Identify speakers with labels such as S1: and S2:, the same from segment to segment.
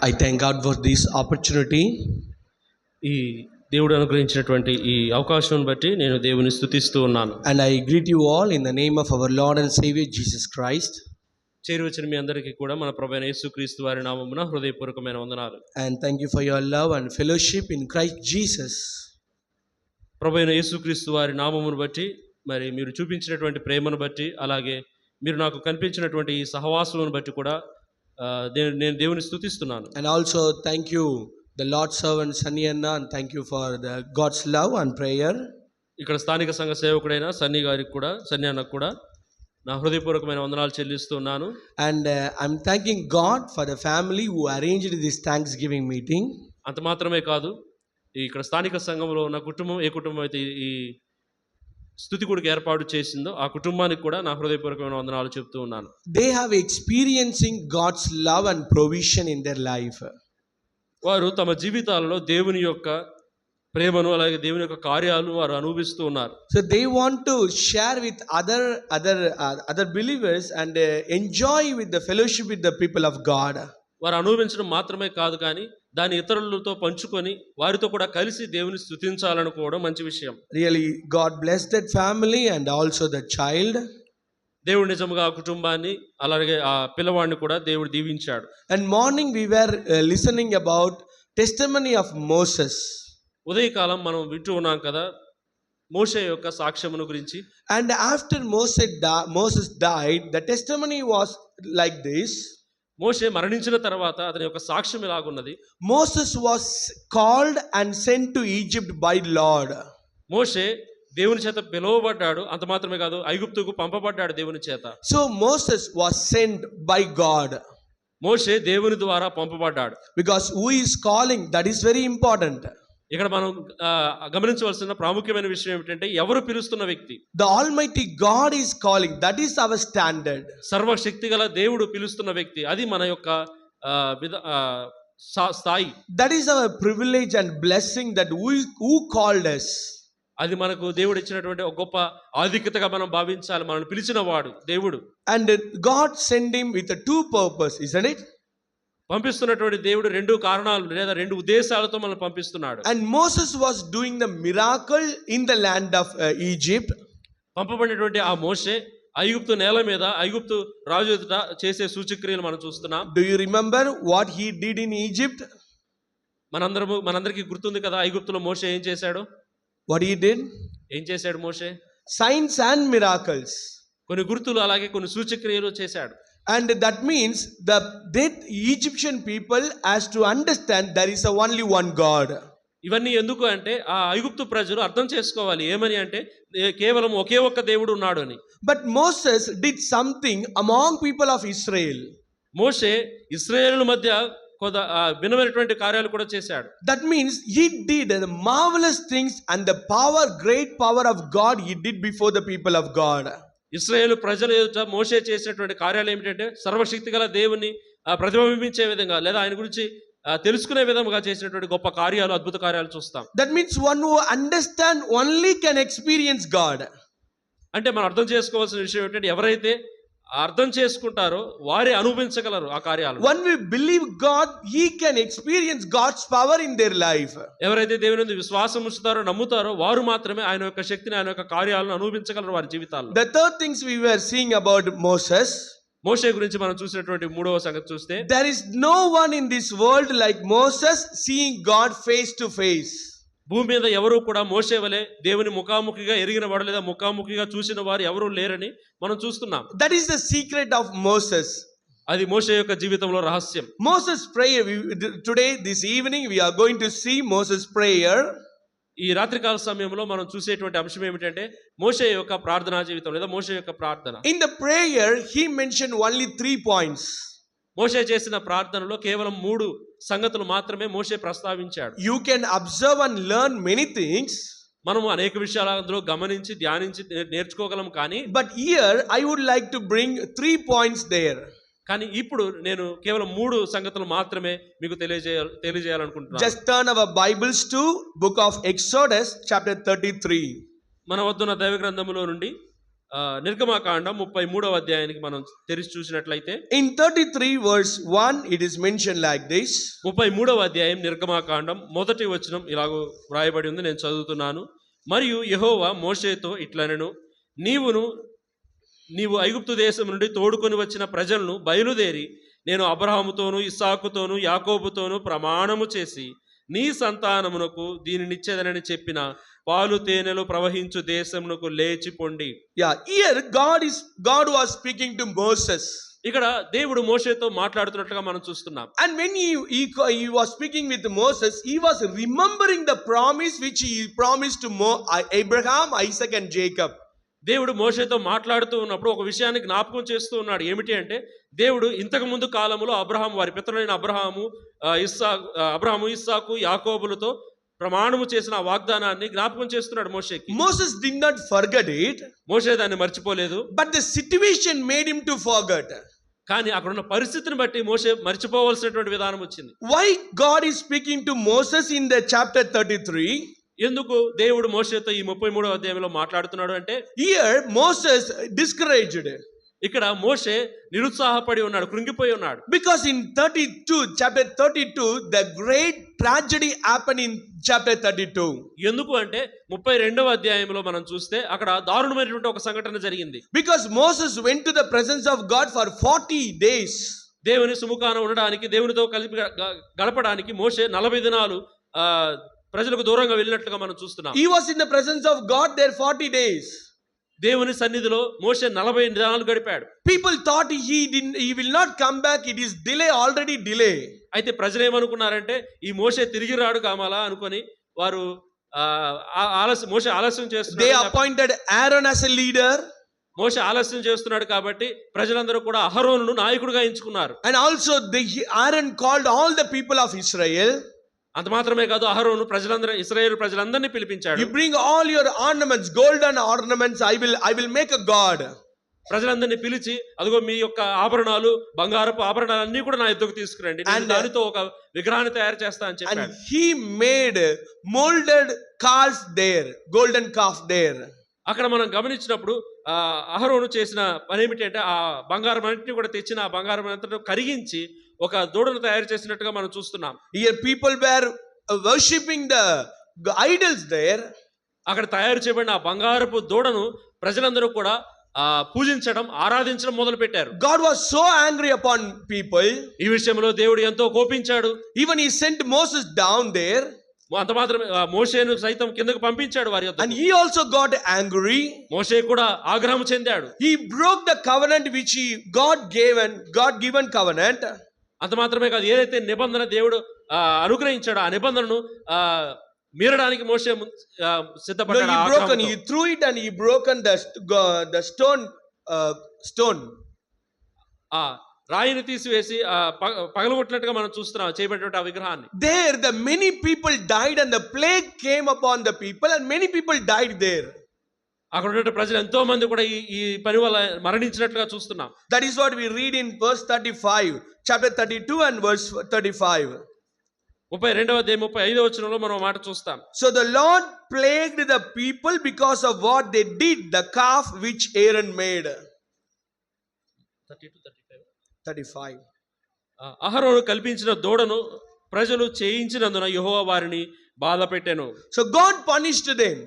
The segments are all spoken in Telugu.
S1: I thank God for this opportunity,
S2: ఈ దేవుడు అనుగ్రహించినటువంటి ఈ అవకాశం బట్టి నేను దేవుని స్తుతిస్తూ ఉన్నాను.
S1: and I greet you all in the name of our Lord and Savior Jesus Christ.
S2: చేరి వచ్చిన మీ అందరికీ కూడా మన ప్రభువైన యేసుక్రీస్తు వారి నామమున హృదయపూర్వకమైన వందనాలు.
S1: And thank you for your love and fellowship in Christ Jesus.
S2: ప్రభువైన యేసుక్రీస్తు వారి నామమును బట్టి, మరి మీరు చూపించినటువంటి ప్రేమను బట్టి, అలాగే మీరు నాకు కనిపించినటువంటి ఈ సహవాసమును బట్టి కూడా నేను దేవుని స్తుతిస్తున్నాను.
S1: And also thank you the Lord's servant Sunny Anna, and thank you for the God's love and prayer.
S2: ఇక్కడ స్థానిక సంఘ సేవకుడైన సన్నీ గారికి కూడా, సన్నీ అన్నకు కూడా నా హృదయపూర్వకమైన వందనాలు చెల్లిస్తున్నాను.
S1: And I'm thanking God for the family who arranged this Thanksgiving meeting.
S2: అంత మాత్రమే కాదు, ఇక్కడ స్థానిక సంఘంలో ఉన్న కుటుంబం, ఏ కుటుంబం అయితే ఈ స్తుతి కూడిక ఏర్పాటు చేసిందో ఆ కుటుంబానికి కూడా నా హృదయపూర్వకమైన వందనాలు చెప్తూ ఉన్నాను.
S1: They have experiencing God's love and provision in their life.
S2: వారు తమ జీవితాలలో దేవుని యొక్క ప్రేమను, అలాగే దేవుని యొక్క కార్యాలను వారు అనుభవిస్తూ ఉన్నారు.
S1: So they want to share with other believers and enjoy with the fellowship with the people of God.
S2: వారు అనుభవించడం మాత్రమే కాదు, కానీ దాని ఇతరులతో పంచుకొని వారితో కూడా కలిసి దేవుని స్తుతించాలనుకోవడం మంచి విషయం.
S1: Really, God bless that family and also the child.
S2: దేవుడు నిజంగా ఆ కుటుంబాన్ని, అలాగే ఆ పిల్లవాడిని కూడా దేవుడు దీవించాడు.
S1: And morning we were listening about testimony of Moses.
S2: ఉదయకాలం మనం వింటూ ఉన్నాం కదా మోషే యొక్క సాక్ష్యమును గురించి.
S1: And after Moses died, the testimony was like this.
S2: మోషే మరణించిన తర్వాత అతని యొక్క సాక్ష్యం ఇలాగున్నది.
S1: Moses was called and sent to Egypt by Lord.
S2: మోషే దేవుని చేత పిలువబడ్డాడు, అంత మాత్రమే కాదు ఐగుప్తుకు పంపబడ్డాడు దేవుని చేత.
S1: So Moses was sent by God.
S2: మోషే దేవుని ద్వారా పంపబడ్డాడు.
S1: Because who is calling, that is very important.
S2: ఇక్కడ మనం గమనించవలసిన ప్రాముఖ్యమైన విషయం ఏమిటంటే ఎవరు పిలుస్తున్న వ్యక్తి.
S1: The Almighty God is calling, that is our standard.
S2: సర్వశక్తి గల దేవుడు పిలుస్తున్న వ్యక్తి, అది మన యొక్క స్థాయి.
S1: That is our privilege and blessing, that who called us.
S2: అది మనకు దేవుడు ఇచ్చినటువంటి ఒక గొప్ప ఆధిక్యతగా మనం భావించాలి. మనల్ని పిలిచిన వాడు దేవుడు.
S1: And God sent him with a two purpose, isn't it?
S2: పంపిస్తున్నటువంటి దేవుడు రెండు కారణాలు లేదా రెండు ఉద్దేశాలతో మనల్ని పంపిస్తున్నాడు.
S1: And Moses was doing the miracle in the land of Egypt.
S2: పంపబడినటువంటి ఆ మోషే ఐగుప్తు నేల మీద ఐగుప్తు రాజు ఎదుట చేసే సూచక్రియలు మనం చూస్తున్నాం.
S1: Do you remember what he did in Egypt?
S2: మనందరికీ గుర్తుంది కదా ఐగుప్తులో మోషే ఏం చేశాడు.
S1: What he did?
S2: ఏం చేశాడు మోషే?
S1: Signs and miracles.
S2: కొన్ని గుర్తులు అలాగే కొన్ని సూచక్రియలు చేశాడు.
S1: And that means the Egyptian people has to understand there is only one God.
S2: ఇవన్నీ ఎందుకు అంటే ఆ ఐగుప్తు ప్రజలు అర్థం చేసుకోవాలి ఏమని అంటే కేవలం ఒకే ఒక్క దేవుడు ఉన్నాడు అని.
S1: But Moses did something among people of Israel.
S2: మోషే ఇశ్రాయేలుల మధ్య కొంత భిన్నమైనటువంటి కార్యాలు కూడా చేశాడు.
S1: That means he did marvelous things, and the great power of God he did before the people of God.
S2: ఇశ్రాయేలు ప్రజల ఎదుట మోషే చేసినటువంటి కార్యాలు ఏమిటంటే సర్వశక్తి గల దేవుని ప్రతిబింబించే విధంగా లేదా ఆయన గురించి తెలుసుకునే విధంగా చేసినటువంటి గొప్ప కార్యాలు, అద్భుత కార్యాలు చూస్తాం.
S1: That means one who understand only can experience God.
S2: అంటే మనం అర్థం చేసుకోవాల్సిన విషయం ఏంటంటే ఎవరైతే అర్థం చేసుకుంటారో వారే అనుభవించగలరు ఆ కార్యాలు.
S1: When we believe God, he can experience God's power in their life.
S2: ఎవరైతే దేవుని యందు విశ్వాసం ఉంచుతారో, నమ్ముతారో వారు మాత్రమే ఆయన యొక్క శక్తిని, ఆయన యొక్క కార్యాలను అనుభవించగలరు వారి జీవితాల్లో.
S1: The third things we were seeing about Moses.
S2: మోషే గురించి మనం చూసినటువంటి మూడవ సంగతి చూస్తే,
S1: there is no one in this world like Moses seeing God face to face.
S2: భూమి మీద ఎవరు కూడా మోషే వలె దేవుని ముఖాముఖిగా ఎరిగిన వాడు లేదా ముఖాముఖిగా చూసిన వారు ఎవరు లేరని మనం చూస్తున్నాం.
S1: That is the secret of Moses.
S2: అది మోషే యొక్క జీవితంలో రహస్యం.
S1: Moses prayer, today this evening we are going to see Moses prayer.
S2: ఈ రాత్రికాల సమయంలో మనం చూసేటువంటి అంశం ఏమిటంటే మోషే యొక్క ప్రార్థనా జీవితం లేదా మోషే యొక్క ప్రార్థన.
S1: In the prayer he mentioned only 3 points.
S2: మోషే చేసిన ప్రార్థనలో కేవలం 3 సంగతులు మాత్రమే మోషే ప్రస్తావించాడు.
S1: You can observe and learn many things.
S2: మనము అనేక విషయాలు అందులో గమనించి ధ్యానించి నేర్చుకోగలం, కానీ
S1: but here I would like to bring 3 points there.
S2: కానీ ఇప్పుడు నేను కేవలం 3 సంగతులు మాత్రమే మీకు తెలియజేయాలనుకుంటున్నాను.
S1: Just turn our Bibles to book of Exodus chapter 33.
S2: మన వద్దున్న దైవ గ్రంథములో నుండి నిర్గమాకాండం 33వ అధ్యాయానికి మనం తెరిచి చూసినట్లయితే
S1: In 33 verse 1, it is mentioned like this.
S2: 33వ అధ్యాయం నిర్గమాకాండం మొదటి వచనం ఇలాగో వ్రాయబడి ఉంది, నేను చదువుతున్నాను. మరియు యెహోవా మోషేతో ఇట్లనెను, నీవు ఐగుప్తు దేశం నుండి తోడుకొని వచ్చిన ప్రజలను బయలుదేరి నేను అబ్రహాముతోను ఇస్సాకుతోను యాకోబుతోను ప్రమాణము చేసి నీ సంతానమునకు దీనినిచ్చేదనని చెప్పిన పాలు తేనెలు ప్రవహించు దేశమునకు లేచిపోండి.
S1: Yeah, here God was speaking to Moses.
S2: ఇక్కడ దేవుడు మోషేతో మాట్లాడుతున్నట్లుగా మనం చూస్తున్నాం.
S1: And when he was speaking with Moses, he was remembering the promise which he promised to Abraham, Isaac and Jacob.
S2: దేవుడు మోషేతో మాట్లాడుతూ ఉన్నప్పుడు ఒక విషయాన్ని జ్ఞాపకం చేస్తూ ఉన్నాడు. ఏమిటి అంటే, దేవుడు ఇంతకు ముందు కాలంలో వారి పితరులైన అబ్రహాము ఇస్సాకు యాకోబులతో ప్రమాణము చేసిన ఆ వాగ్దానాన్ని జ్ఞాపకం చేస్తున్నాడు మోషేకి.
S1: Moses did not forget it.
S2: మోషే దాన్ని మర్చిపోలేదు.
S1: But the situation made him to forget.
S2: కానీ అక్కడ ఉన్న పరిస్థితిని బట్టి మోషే మర్చిపోవలసినటువంటి విధానం వచ్చింది.
S1: Why God is speaking to Moses in the chapter 33?
S2: ఎందుకు దేవుడు మోషేతో ఈ 33వ అధ్యాయంలో మాట్లాడుతున్నాడు అంటే,
S1: here Moses discouraged.
S2: ఇక్కడ మోషే నిరుత్సాహపడి ఉన్నాడు, కృంగిపోయి ఉన్నాడు.
S1: Because in chapter 32, the great tragedy happened in chapter 32.
S2: ఎందుకు అంటే 32వ అధ్యాయంలో మనం చూస్తే అక్కడ దారుణమైనటువంటి ఒక సంఘటన జరిగింది.
S1: Because Moses went to the presence of God for 40 days.
S2: దేవుని సుముఖాన ఉండడానికి, దేవునితో కలిపి గడపడానికి మోషే 40 దినాలు ప్రజలకు దూరంగా వెళ్ళినట్లుగా మనం చూస్తున్నాం.
S1: He was in the presence of God there 40 days.
S2: దేవుని సన్నిధిలో మోషే 40 దినాలు గడిపాడు.
S1: People thought he will not come back, it is already delay.
S2: అయితే ప్రజలు ఏమనుకున్నారంటే, ఈ మోషే తిరిగి రాడు కామాలా అనుకొని వారు మోషే ఆలస్యం చేస్తున్నాడు.
S1: They appointed Aaron as a leader.
S2: మోషే ఆలస్యం చేస్తున్నాడు కాబట్టి ప్రజలందరూ కూడా అహరోనును నాయకుడిగా ఎంచుకున్నారు.
S1: And also Aaron called all the people of Israel.
S2: అంత మాత్రమే కాదు, అహరోను ఇశ్రాయేలు ప్రజలందరినీ పిలిపించాడు.
S1: You bring all your ornaments, golden ornaments, I will make a god.
S2: ప్రజలందరినీ పిలిచి, అదిగో మీ యొక్క ఆభరణాలు, బంగారపు ఆభరణాలు అన్ని కూడా నా ఎద్దుకు తీసుకురండి, నేను దానితో ఒక విగ్రహాన్ని తయారు చేస్తా అని చెప్పాడు.
S1: And he made molded calves there, golden calf there.
S2: అక్కడ మనం గమనించినప్పుడు అహరోను చేసిన పని ఏమిటి అంటే, ఆ బంగారం అన్నింటినీ కూడా తెచ్చిన ఆ బంగారం అంతా కరిగించి ఒక దూడను తయారు చేసినట్టుగా మనం చూస్తున్నాం.
S1: Here people were worshipping the idols there.
S2: అక్కడ తయారు చేయబడిన ఆ బంగారపు దూడను ప్రజలందరూ కూడా పూజించడం, ఆరాధించడం మొదలు పెట్టారు.
S1: God was so angry upon people.
S2: ఈ విషయంలో దేవుడు ఎంతో కోపించాడు.
S1: Even he sent Moses down there.
S2: అంత మాత్రమే, మోషేను సైతం కిందకు పంపించాడు వారి యొద్దకు.
S1: And he also got angry.
S2: మోషే కూడా ఆగ్రహం చెందాడు.
S1: He broke the covenant which God given covenant.
S2: అంత మాత్రమే కాదు, ఏదైతే నిబంధన దేవుడు అనుగ్రహించాడో ఆ నిబంధనను మీరడానికి మోషే సిద్ధపడ్డాడు.
S1: He threw it and he broken the stone.
S2: రాయిని తీసివేసి పగలగొట్టినట్టుగా మనం చూస్తున్నాం చేయబడినటువంటి ఆ విగ్రహాన్ని.
S1: There the many people died and the plague came upon the people and many people died there.
S2: అక్కడ ఉన్న ప్రజలు ఎంతో మంది కూడా ఈ పని వల్ల మరణించినట్లుగా చూస్తున్నాం.
S1: That is what we read in verse 35, chapter 32 and verse 35.
S2: 32వ అధ్యాయం 35వ వచనంలో మనం మాట చూస్తాం.
S1: So the Lord plagued the people because of what they did, the calf which Aaron made. 35.
S2: అహరోను కల్పించిన దూడను ప్రజలు చేయించినందున యెహోవా వారిని బాధ పెట్టెను.
S1: So God punished them.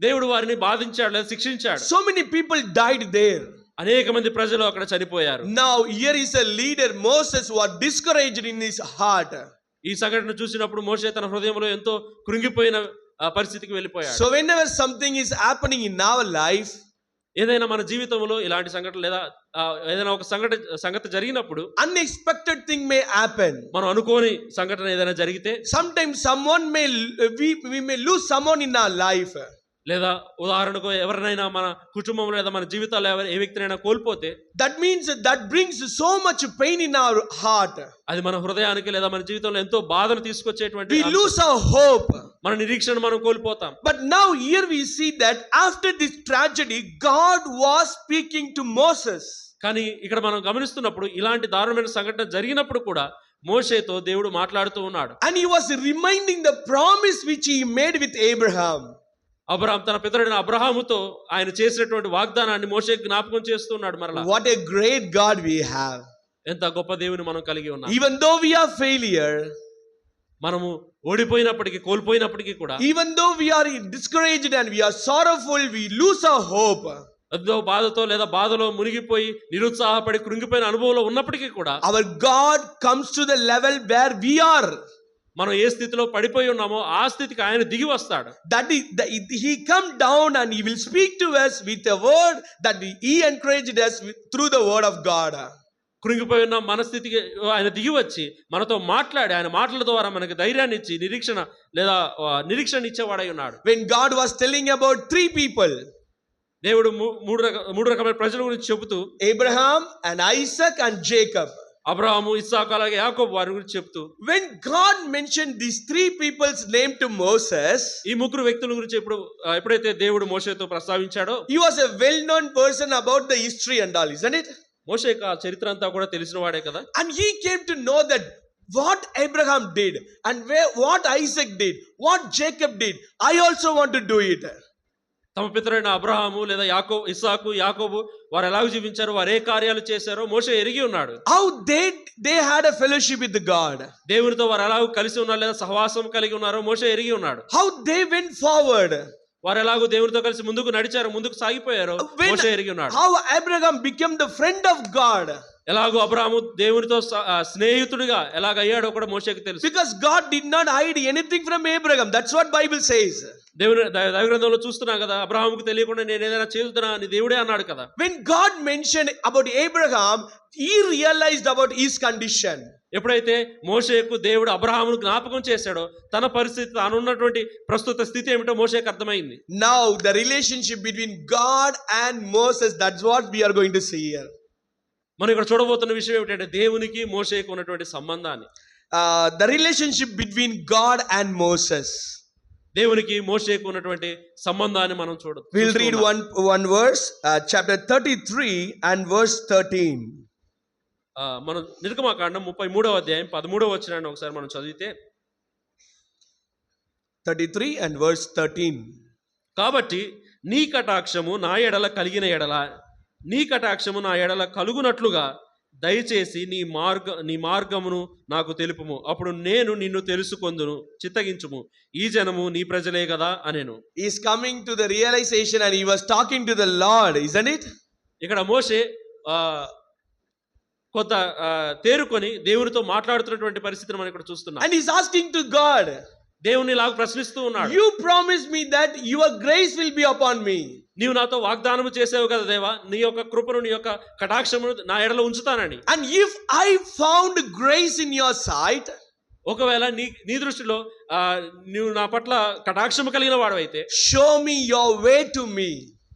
S2: దేవుడు వారిని బాధించాడు లేదా శిక్షించాడు.
S1: So many people died there.
S2: అనేక మంది ప్రజలు అక్కడ చనిపోయారు.
S1: Now here is a leader Moses who was discouraged in his heart.
S2: ఈ సంఘటన చూసినప్పుడు మోషే తన హృదయంలో ఎంతో కృంగిపోయిన పరిస్థితికి వెళ్ళిపోయాడు.
S1: So whenever something is happening in our life,
S2: ఏదైనా మన జీవితంలో ఇలాంటి సంఘటన లేదా ఏదైనా ఒక సంగతి జరిగినప్పుడు,
S1: unexpected thing may happen.
S2: మనం అనుకోని సంఘటన ఏదైనా జరిగితే,
S1: sometimes we may lose someone in our life.
S2: లేదా ఉదాహరణకు ఎవరినైనా మన కుటుంబంలో లేదా మన జీవితాల్లో ఏ వ్యక్తినైనా కోల్పోతే,
S1: that means that brings so much pain in our heart.
S2: అది మన హృదయానికి లేదా మన జీవితంలో ఎంతో బాధను తీసుకొచ్చేటువంటి,
S1: we lose our hope,
S2: మన నిరీక్షణ మనం కోల్పోతాం.
S1: But now here we see that after this tragedy God was speaking to Moses.
S2: కానీ ఇక్కడ మనం గమనిస్తున్నప్పుడు ఇలాంటి దారుణమైన సంఘటన జరిగినప్పుడు కూడా మోషేతో దేవుడు మాట్లాడుతూ ఉన్నాడు.
S1: And he was reminding the promise which he made with Abraham.
S2: Abraham తన పితరుడైన అబ్రహాముతో ఆయన చేసినటువంటి వాగ్దానాన్ని మోషే జ్ఞాపకం చేస్తున్నాడు మరలా.
S1: What a great God we have.
S2: ఎంత గొప్ప దేవుని మనం కలిగి ఉన్నాం.
S1: Even though we are failure,
S2: మనము ఓడిపోయినప్పటికీ కోల్పోయినప్పటికీ కూడా,
S1: even though we are discouraged and we are sorrowful, we lose our hope.
S2: ఏదో బాధతో లేదా బాధలో మునిగిపోయి నిరుత్సాహపడి కృంగిపోయిన అనుభవంలో ఉన్నప్పటికీ కూడా,
S1: Our God comes to the level where we are.
S2: మనం ఏ స్థితిలో పడిపోయి ఉన్నామో ఆ స్థితికి ఆయన దిగి వస్తాడు.
S1: He come down and he will speak to us with a word that he encouraged us through the word of God.
S2: కృంగిపోయి ఉన్న మన స్థితికి ఆయన దిగి వచ్చి మనతో మాట్లాడి ఆయన మాటల ద్వారా మనకి ధైర్యాన్ని ఇచ్చి నిరీక్షణ ఇచ్చేవాడై ఉన్నాడు.
S1: When God was telling about three people,
S2: దేవుడు మూడు రకమైన ప్రజల గురించి చెబుతూ,
S1: Abraham and Isaac and Jacob,
S2: Abraham, ఇస్సాకు అలాగే యాకోబు వారి గురించి చెప్తూ,
S1: when God mentioned these three people's name to Moses,
S2: ఈ ముగ్గురు వ్యక్తుల గురించి ఎప్పుడైతే దేవుడు మోషేతో ప్రస్తావించాడో,
S1: he was a well-known person about the history and all, isn't it?
S2: మోషేకు ఆ చరిత్ర అంతా కూడా తెలిసిన వాడే కదా.
S1: And he came to know that what Abraham did and what Isaac did, what Jacob did, I also want to do it.
S2: తమ పితరైన అబ్రహాము లేదా ఇస్సాకు యాకోబు వారు ఎలాగ జీవించారు, వారు ఏ కార్యాలు చేశారో మోషే ఎరిగి ఉన్నాడు.
S1: How they had a fellowship with God.
S2: దేవునితో వారు ఎలాగ కలిసి ఉన్నారు లేదా సహవాసం కలిగి ఉన్నారో మోషే ఎరిగి ఉన్నాడు.
S1: How they went forward.
S2: వారు ఎలాగో దేవునితో కలిసి ముందుకు నడిచారు, ముందుకు సాగిపోయారు, మోషే ఎరిగి ఉన్నాడు.
S1: How Abraham became the friend of God.
S2: ఎలాగో అబ్రహాము దేవునితో స్నేహితుడిగా ఎలాగయ్యాడో కూడా మోషేకి తెలుసు.
S1: Because God did not hide anything from Abraham. That's what Bible says.
S2: దేవుని దైవగ్రంథంలో చూస్తున్నాం కదా, అబ్రహాముకు తెలియకుండా నేను ఏదైనా చేస్తున్నా అని దేవుడే అన్నాడు కదా.
S1: When God mentioned about Abraham, he realized about his condition.
S2: ఎప్పుడైతే మోషేకు దేవుడు అబ్రహామును జ్ఞాపకం చేశాడో తన పరిస్థితి, తానున్నటువంటి ప్రస్తుత స్థితి ఏమిటో మోషేకు అర్థమైంది.
S1: Now the relationship between God and Moses, that's what we are going to see here.
S2: మనం ఇక్కడ చూడబోతున్న విషయం ఏమిటంటే దేవునికి మోషేకు ఉన్నటువంటి సంబంధాన్ని,
S1: the relationship between God and Moses.
S2: దేవునికి మోషేకు ఉన్నటువంటి సంబంధాన్ని మనం చూడొచ్చు.
S1: We'll read one verse, chapter 33 and verse 13.
S2: మనం నిర్గమకాండం 33వ అధ్యాయం 13వ వచనాన్ని ఒకసారి మనం చదివితే,
S1: 33 and verse 13.
S2: కాబట్టి నీ కటాక్షము నా ఎడల కలిగిన ఎడల, నీ కటాక్షము నా ఎడల కలుగునట్లుగా దయచేసి నీ మార్గమును నాకు తెలుపుము, అప్పుడు నేను నిన్ను తెలుసుకొందును, చిత్తగించుము, ఈ జనము నీ ప్రజలే కదా అనేను.
S1: He is coming to the realization and he was talking to the Lord, isn't it?
S2: ఇక్కడ మోషే కొంత తేరుకొని దేవునితో మాట్లాడుతున్నటువంటి పరిస్థితిని మనం ఇక్కడ చూస్తున్నాం.
S1: And he's asking to God,
S2: దేవుని లాగా ప్రశ్నిస్తూ ఉన్నాడు.
S1: You promised me that your grace will be upon me.
S2: నీవు నాతో వాగ్దానము చేసావు కదా దేవా, నీ యొక్క కృపను నీ యొక్క కటాక్షమును నా ఎడల ఉంచుతానని.
S1: And if I found grace in your sight,
S2: ఒకవేళ నీ దృష్టిలో నీవు నా పట్ల కటాక్షము కలిగిన వాడవైతే,
S1: show me your way to me.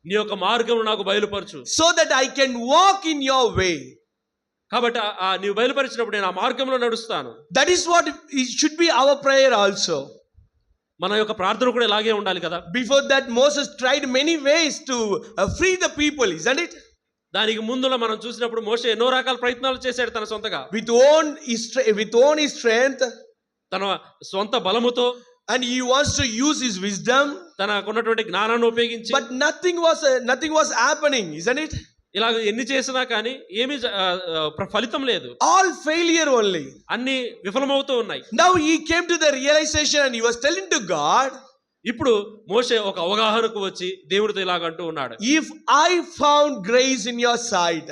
S2: నీ యొక్క మార్గమును నాకు బయలుపరచు,
S1: so that I can walk in your way.
S2: కాబట్టి నీవు బయలుపరిచినప్పుడు నేను ఆ మార్గంలో నడుస్తాను.
S1: That is what it should be our prayer also.
S2: మన యొక్క ప్రార్థన కూడా ఇలాగే ఉండాలి కదా.
S1: Before that Moses tried many ways to free the people, isn't it?
S2: దానికి ముందులో మనం చూసినప్పుడు మోషే ఎన్నో రకాల ప్రయత్నాలు చేశాడు తన సొంతగా,
S1: with own his strength,
S2: తన సొంత బలముతో,
S1: and he wants to use his wisdom,
S2: తనకున్నటువంటి జ్ఞానాన్ని ఉపయోగించి.
S1: but nothing was happening, isn't it?
S2: ఇలా ఎన్ని చేసినా కానీ ఏమీ ఫలితం లేదు.
S1: All failure only.
S2: అన్ని విఫలమవుతూ ఉన్నాయి.
S1: Now he came to the realization and he was telling to God,
S2: ఇప్పుడు మోషే ఒక అవగాహనకు వచ్చి దేవుడితో ఇలాగ అంటూ ఉన్నాడు,
S1: if I found grace in your sight,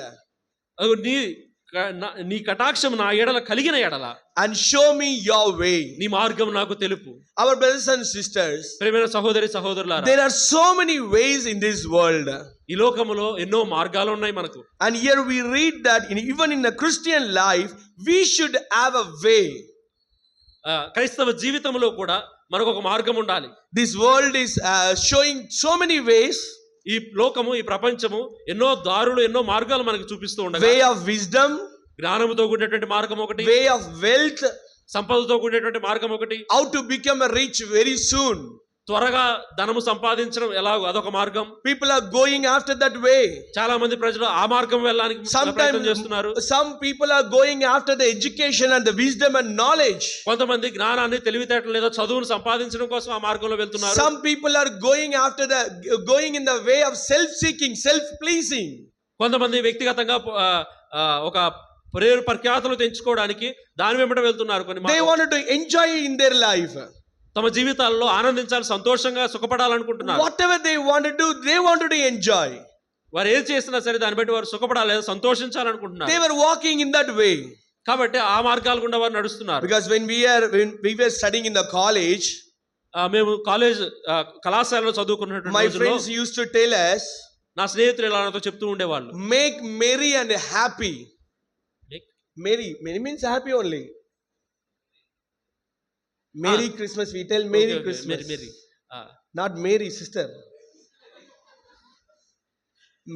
S2: నీ కటాక్షం నా ఎడల కలిగిన ఎడల,
S1: and show me your way,
S2: నీ మార్గం నాకు తెలుపు.
S1: Our brothers and sisters,
S2: ప్రియమైన సహోదరులారా,
S1: there are so many ways in this world.
S2: ఈ లోకములో ఎన్నో మార్గాలు ఉన్నాయి మనకు.
S1: And here we read that even in a Christian life we should have a way.
S2: క్రైస్తవ జీవితంలో కూడా మనకు ఒక మార్గం ఉండాలి.
S1: This world is showing so many ways.
S2: ఈ లోకము, ఈ ప్రపంచము ఎన్నో దారులు, ఎన్నో మార్గాలు మనకు చూపిస్తూ ఉండగా,
S1: way of wisdom,
S2: జ్ఞానముతో కూడినటువంటి మార్గం ఒకటి,
S1: way of wealth,
S2: సంపదతో కూడినటువంటి మార్గం ఒకటి,
S1: how to become a rich very soon,
S2: త్వరగా ధనము సంపాదించడం ఎలాగో అదొక మార్గం.
S1: People are going after that way.
S2: చాలా మంది ప్రజలు ఆ మార్గం వెళ్ళడానికి ప్రయత్నం చేస్తున్నారు.
S1: Some people are going after the education and the wisdom and knowledge.
S2: కొంతమంది జ్ఞానాన్ని, తెలివితేటలు లేదా చదువును సంపాదించడం కోసం ఆ మార్గంలో వెళ్తున్నారు.
S1: Some people are going in the way of self seeking, self pleasing.
S2: కొంతమంది వ్యక్తిగతంగా ఒక పేరు ప్రఖ్యాతులు తెంచుకోవడానికి దాని వెంబట వెళ్తున్నారు.
S1: They wanted to enjoy in their life.
S2: తమ జీవితాల్లో ఆనందించాలి, సంతోషంగా సుఖపడాలనుకుంటున్నారు.
S1: Whatever they wanted to enjoy.
S2: వారు ఏది చేసినా సరే దాన్ని బట్టి వారు సుఖపడాలి, సంతోషించాలనుకుంటున్నారు.
S1: They were walking in that way.
S2: కాబట్టి ఆ మార్గాల గుండా వారు నడుస్తున్నారు.
S1: Because when we were studying in the college,
S2: మేము కళాశాలలో చదువుకున్నటువంటి
S1: my friends used to tell us,
S2: నా స్నేహితులు ఇలా నాతో చెప్తూ ఉండేవాళ్ళు,
S1: make merry and happy. Merry means happy only. Merry Christmas, we tell Merry Christmas. Not Mary sister.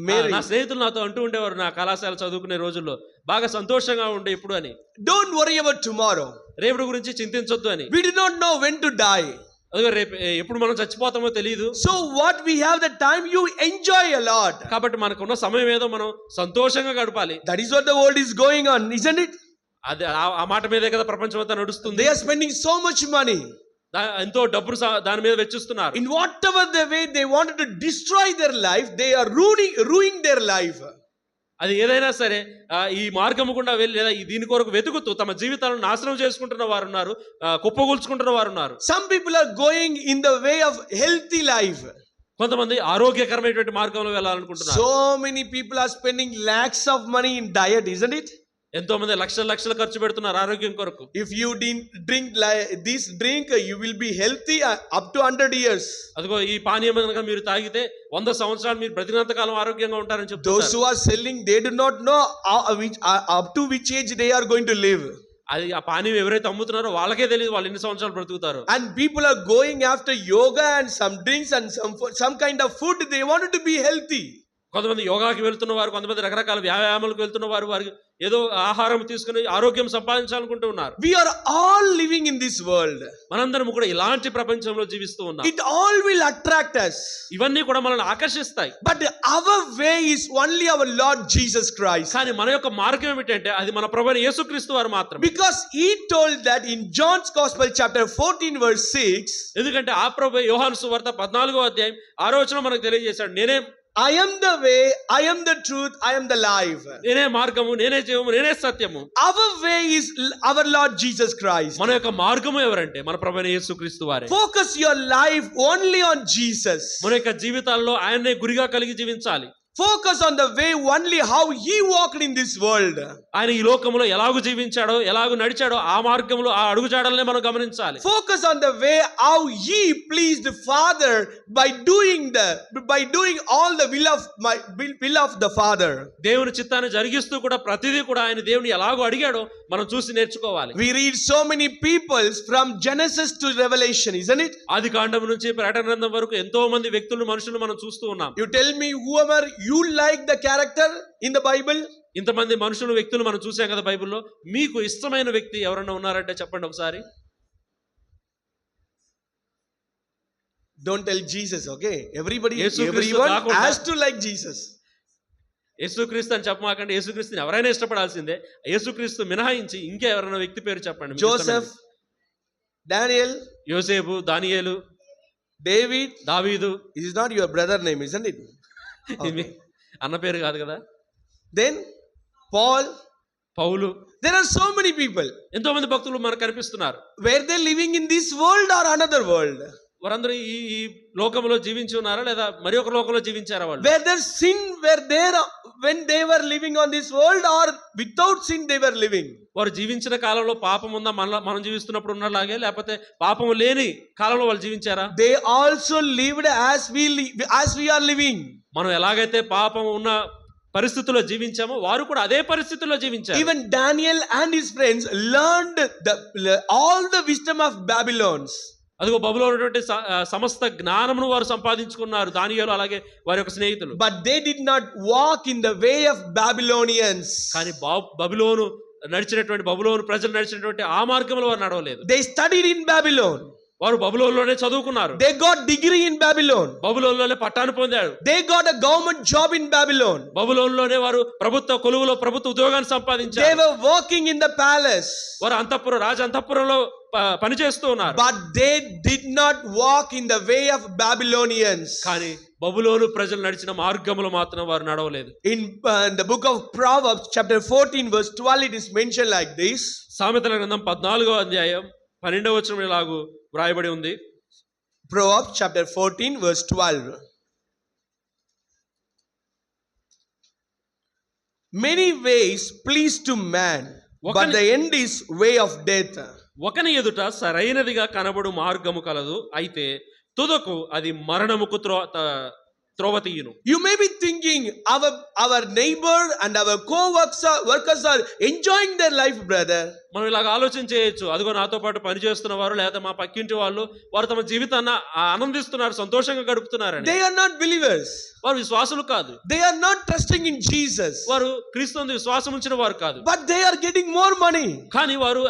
S1: Merry.
S2: నా స్నేహితులు నాతో అంటూ ఉండేవారు నా కళాశాల చదువుకునే రోజుల్లో, బాగా సంతోషంగా ఉండే ఇప్పుడు అని.
S1: Don't worry about tomorrow.
S2: రేపటి గురించి చింతించొద్దు అని.
S1: We do not know when to die.
S2: అదిగో రేపు ఎప్పుడు మనం చచ్చిపోతామో తెలియదు.
S1: So what we have the time, you enjoy a lot.
S2: కాబట్టి మనకున్న సమయం ఏదో మనం సంతోషంగా గడపాలి.
S1: That is what the world is going on, isn't it?
S2: అది ఆ మాట మీదే కదా ప్రపంచం అంతా నడుస్తుంది.
S1: They are spending so much money.
S2: ఎంతో డబ్బులు దాని మీద వెచ్చిస్తున్నారు.
S1: In whatever the way they wanted to destroy their life, they are ruining their life.
S2: అది ఏదైనా సరే ఈ మార్గము గుండా వెళ్ళి లేదా దీని కొరకు వెతుకుతూ తమ జీవితాలను నాశనం చేసుకుంటున్న వారు ఉన్నారు, కుప్పగూల్చుకుంటున్న వారు ఉన్నారు.
S1: Some people are going in the way of healthy life.
S2: కొంతమంది ఆరోగ్యకరమైనటువంటి మార్గంలో వెళ్ళాలనుకుంటున్నారు.
S1: So many people are spending lakhs of money in diet, isn't it?
S2: ఎంతో మంది లక్షలు ఖర్చు పెడుతున్నారు ఆరోగ్యం కొరకు.
S1: If you drink this drink, you will be healthy up to 100 years.
S2: అదిగో ఈ పానీయం కనుక మీరు తాగితే 100 సంవత్సరాలు మీరు బ్రతికినంత కాలం ఆరోగ్యంగా ఉంటారని చెప్తున్నారు.
S1: Those who are selling, they do not know up to which age they are going to live.
S2: అది ఆ పానీయం ఎవరైతే అమ్ముతున్నారో వాళ్ళకే తెలియదు వాళ్ళు ఎన్ని సంవత్సరాలు బ్రతుకుతారు.
S1: And people are going after yoga and some drinks and some kind of food. They wanted to be healthy.
S2: కొంతమంది యోగాకి వెళ్తున్న వారు, కొంతమంది రకరకాల వ్యాయామాలకు వెళ్తున్న వారు, వారికి ఏదో ఆహారం తీసుకుని ఆరోగ్యం సంపాదించాలనుకుంటూ ఉన్నారు.
S1: We are all living in this world.
S2: మనందరం కూడా ఇలాంటి ప్రపంచంలో జీవిస్తూ ఉన్నాం.
S1: It all will attract us.
S2: ఇవన్నీ కూడా మనల్ని ఆకర్షిస్తాయి.
S1: But our way is only our Lord Jesus Christ.
S2: కానీ మన యొక్క మార్గం ఏమిటంటే అది మన ప్రభువైన యేసుక్రీస్తు వారు మాత్రమే.
S1: Because he told that in John's Gospel chapter 14 verse 6.
S2: ఎందుకంటే ఆ ప్రభు యోహాను సువార్త 14వ అధ్యాయం 6వ వచనం మనకు తెలియజేశాడు, నేనే
S1: I am the way, I am the truth, I am the life.
S2: నేనే మార్గము, నేనే జీవము, నేనే సత్యము.
S1: Our way is our Lord Jesus Christ.
S2: మన యొక్క మార్గము ఎవరంటే మన ప్రభువైన యేసుక్రీస్తు వారే.
S1: Focus your life only on Jesus.
S2: మన యొక్క జీవితాల్లో ఆయన్నే గురిగా కలిగి జీవించాలి.
S1: Focus on the way only how he walked in this world.
S2: ఆయన ఈ లోకములో ఎలాగూ జీవించాడో, ఎలాగూ నడిచాడో ఆ మార్గంలో ఆ అడుగుజాడలనే మనం గమనించాలి.
S1: Focus on the way how he pleased the Father by doing all the will of the Father.
S2: దేవుని చిత్తాన్ని జరిగిస్తూ కూడా ప్రతిదీ కూడా ఆయన దేవుని ఎలాగో అడిగాడో మనం చూసి నేర్చుకోవాలి.
S1: We read so many people from Genesis to Revelation, isn't it?
S2: ఆదికాండం నుంచి ప్రకటన గ్రంథం వరకు ఎంతో మంది వ్యక్తులు, మనుషులు మనం చూస్తూ ఉన్నాం.
S1: You tell me whoever you like the character in the Bible.
S2: ఇంతమంది మనుషులు, వ్యక్తులు మనం చూసాం కదా బైబిల్లో. మీకు ఇష్టమైన వ్యక్తి ఎవరన్నా ఉన్నారంటే చెప్పండి ఒకసారి.
S1: Don't tell Jesus, okay? Everyone has to like Jesus.
S2: యేసుక్రీస్తు అని చెప్పమాకండి. యేసుక్రీస్తుని ఎవరైనా ఇష్టపడాల్సిందే. యేసుక్రీస్తు మినహాయించి ఇంకా ఎవరైనా వ్యక్తి పేరు చెప్పండి.
S1: జోసెఫ్, డానియల్,
S2: యోసేపు, దానియేలు,
S1: డేవిడ్,
S2: దావీదు.
S1: It is not your brother name, isn't it?
S2: ఇది అన్న పేరు కాదు కదా.
S1: Then Paul,
S2: Paul.
S1: there are so many people.
S2: ఎంతో మంది భక్తులు మనకు కనిపిస్తున్నారు.
S1: Were they living in this world or another world?
S2: వారందరూ ఈ లోకంలో జీవించి ఉన్నారా లేదా మరి ఒక లోకంలో జీవించారా వాళ్ళు?
S1: Were there sin were there when they were living on this world or without sin they were living?
S2: వారు జీవించిన కాలంలో పాపం ఉందా మనం జీవిస్తున్నప్పుడు ఉన్నలాగే, లేకపోతే పాపం లేని కాలంలో వాళ్ళు జీవించారా?
S1: They also lived as we are living.
S2: మనం ఎలాగైతే పాపం ఉన్న పరిస్థితుల్లో జీవించామో వారు కూడా అదే పరిస్థితుల్లో జీవించారు.
S1: Even Daniel and his friends learned all the wisdom of Babylon.
S2: అదిగో బబులో ఉన్నటువంటి సమస్త జ్ఞానమును వారు సంపాదించుకున్నారు, దానియేలు అలాగే వారి యొక్క స్నేహితులు.
S1: But they did not walk in the way of Babylonians.
S2: కానీ బబులోను ప్రజలు నడిచినటువంటి ఆ మార్గంలో వారు నడవలేదు.
S1: They studied in Babylon.
S2: వారు బబులోనులోనే చదువుకున్నారు.
S1: They got degree in Babylon.
S2: బబులోనులోనే పట్టాను పొందారు.
S1: They got a government job in Babylon.
S2: బబులోనులోనే వారు ప్రభుత్వ కొలువులో ప్రభుత్వ ఉద్యోగాన్ని
S1: They
S2: సంపాదించారు.
S1: were working in the palace.
S2: వారు రాజ అంతఃపురంలో పనిచేస్తూ ఉన్నారు.
S1: But they did not walk in the way of Babylonians.
S2: కానీ బబులోను ప్రజలు నడిచిన మార్గములో మాత్రం వారు నడవలేదు.
S1: In the book of Proverbs chapter 14 verse 12 it is mentioned like this.
S2: సామెతల గ్రంథం 14వ అధ్యాయం 12వ వచనం ఇలాగు వ్రాయబడి ఉంది.
S1: Proverbs chapter 14 verse 12. Many ways please to man, but the end is way of death.
S2: ఒకని ఎదుట సరైనదిగా కనబడు మార్గము కలదు, అయితే తుదకు అది మరణముకు త్రోవ తీయును.
S1: You may be thinking our neighbor and our co-workers are enjoying their life, brother.
S2: మనం ఇలాగ ఆలోచన చేయొచ్చు, అదిగో నాతో పాటు పనిచేస్తున్న వారు లేదా మా పక్కింటి వారు తమ జీవితాన్ని ఆనందిస్తున్నారు, సంతోషంగా గడుపుతున్నారని.
S1: They are not believers.
S2: వారు విశ్వాసులు కాదు.
S1: They are not trusting in Jesus.
S2: వారు క్రీస్తునందు విశ్వాసం ఉంచిన వారు కాదు.
S1: But they are getting more money.
S2: కానీ వారు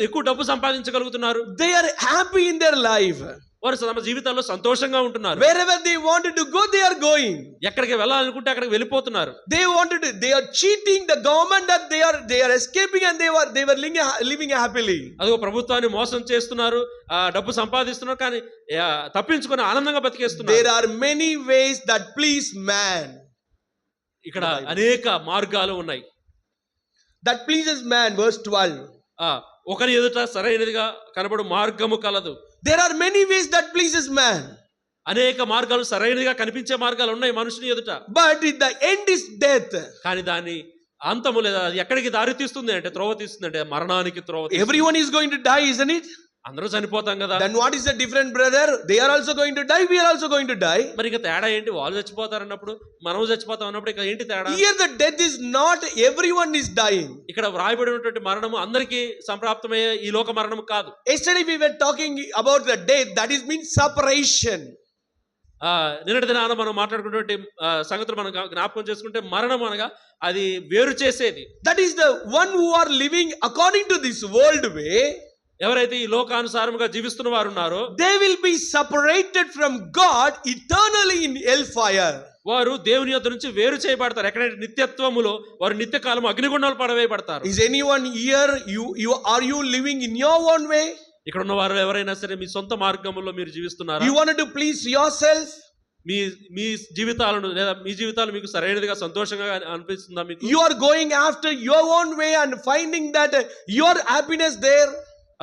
S2: ఎక్కువ డబ్బు సంపాదించగలుగుతున్నారు.
S1: They are happy in their life.
S2: వారు తమ జీవితాల్లో సంతోషంగా ఉంటున్నారు.
S1: Wherever they wanted to go, they are going.
S2: ఎక్కడికి వెళ్ళాలనుకుంటే అక్కడికి వెళ్ళిపోతున్నారు.
S1: They are cheating the government that they are escaping and they were living happily.
S2: అదిగో ప్రభుత్వాన్ని మోసం చేస్తున్నారు, డబ్బు సంపాదిస్తున్నారు, కానీ తప్పించుకొని ఆనందంగా బతికేస్తున్నారు.
S1: There are many ways that please man.
S2: ఇక్కడ అనేక మార్గాలు ఉన్నాయి.
S1: That pleases man, verse 12.
S2: ఒకరి ఎదుట సరైనదిగా కనబడు మార్గము కలదు.
S1: There are many ways that pleases man.
S2: అనేక మార్గాలు సరైనదిగా కనిపించే మార్గాలు ఉన్నాయి మనుషుని ఎదుట.
S1: But the end is death.
S2: కానీ దాని అంతము లేదా అది ఎక్కడికి దారి తీస్తుంది అంటే త్రోవ తీస్తుంది అంటే మరణానికి త్రోవ.
S1: Everyone is going to die, isn't it?
S2: అందరూ చనిపోతాం కదా.
S1: Then what is the difference, brother? They are also going to die, we are also going to die.
S2: మరి ఇక తేడా ఏంటి? వాళ్ళు చచ్చిపోతారు అన్నప్పుడు మనం చచ్చిపోతాం అన్నప్పుడు ఇక ఏంటి తేడా?
S1: Here the death is not everyone is dying.
S2: ఇక్కడ వ్రాయబడినటువంటి మరణము అందరికీ సంప్రాప్తమయ్యే ఈ లోక మరణము కాదు.
S1: Yesterday we were talking about the death, that is means separation.
S2: నిన్నటి దినాన మనం మాట్లాడుకున్నటువంటి సంగతులు మనం జ్ఞాపకం చేసుకుంటే మరణం అనగా అది వేరు చేసేది.
S1: That is the one who are living according to this world way.
S2: ఎవరైతే ఈ లోకానుసారముగా జీవిస్తున్న వారు ఉన్నారో
S1: they will be separated from God eternally in hellfire.
S2: వారు దేవుని యొద్ద నుంచి వేరు చేయబడతారు. ఎక్కడైతే నిత్యత్వములో వారు నిత్యకాలము అగ్నిగుండాలు పడవేయబడతారు.
S1: Is anyone here are you living in your own way?
S2: ఇక్కడ ఉన్న వారు ఎవరైనా సరే మీ సొంత మార్గములో మీరు జీవిస్తున్నారా?
S1: You wanted to please yourself?
S2: మీ జీవితాలను లేదా మీ జీవితాలు మీకు సరైనదిగా సంతోషంగా అనిపిస్తుందా మీకు?
S1: You are going after your own way and finding that your happiness there.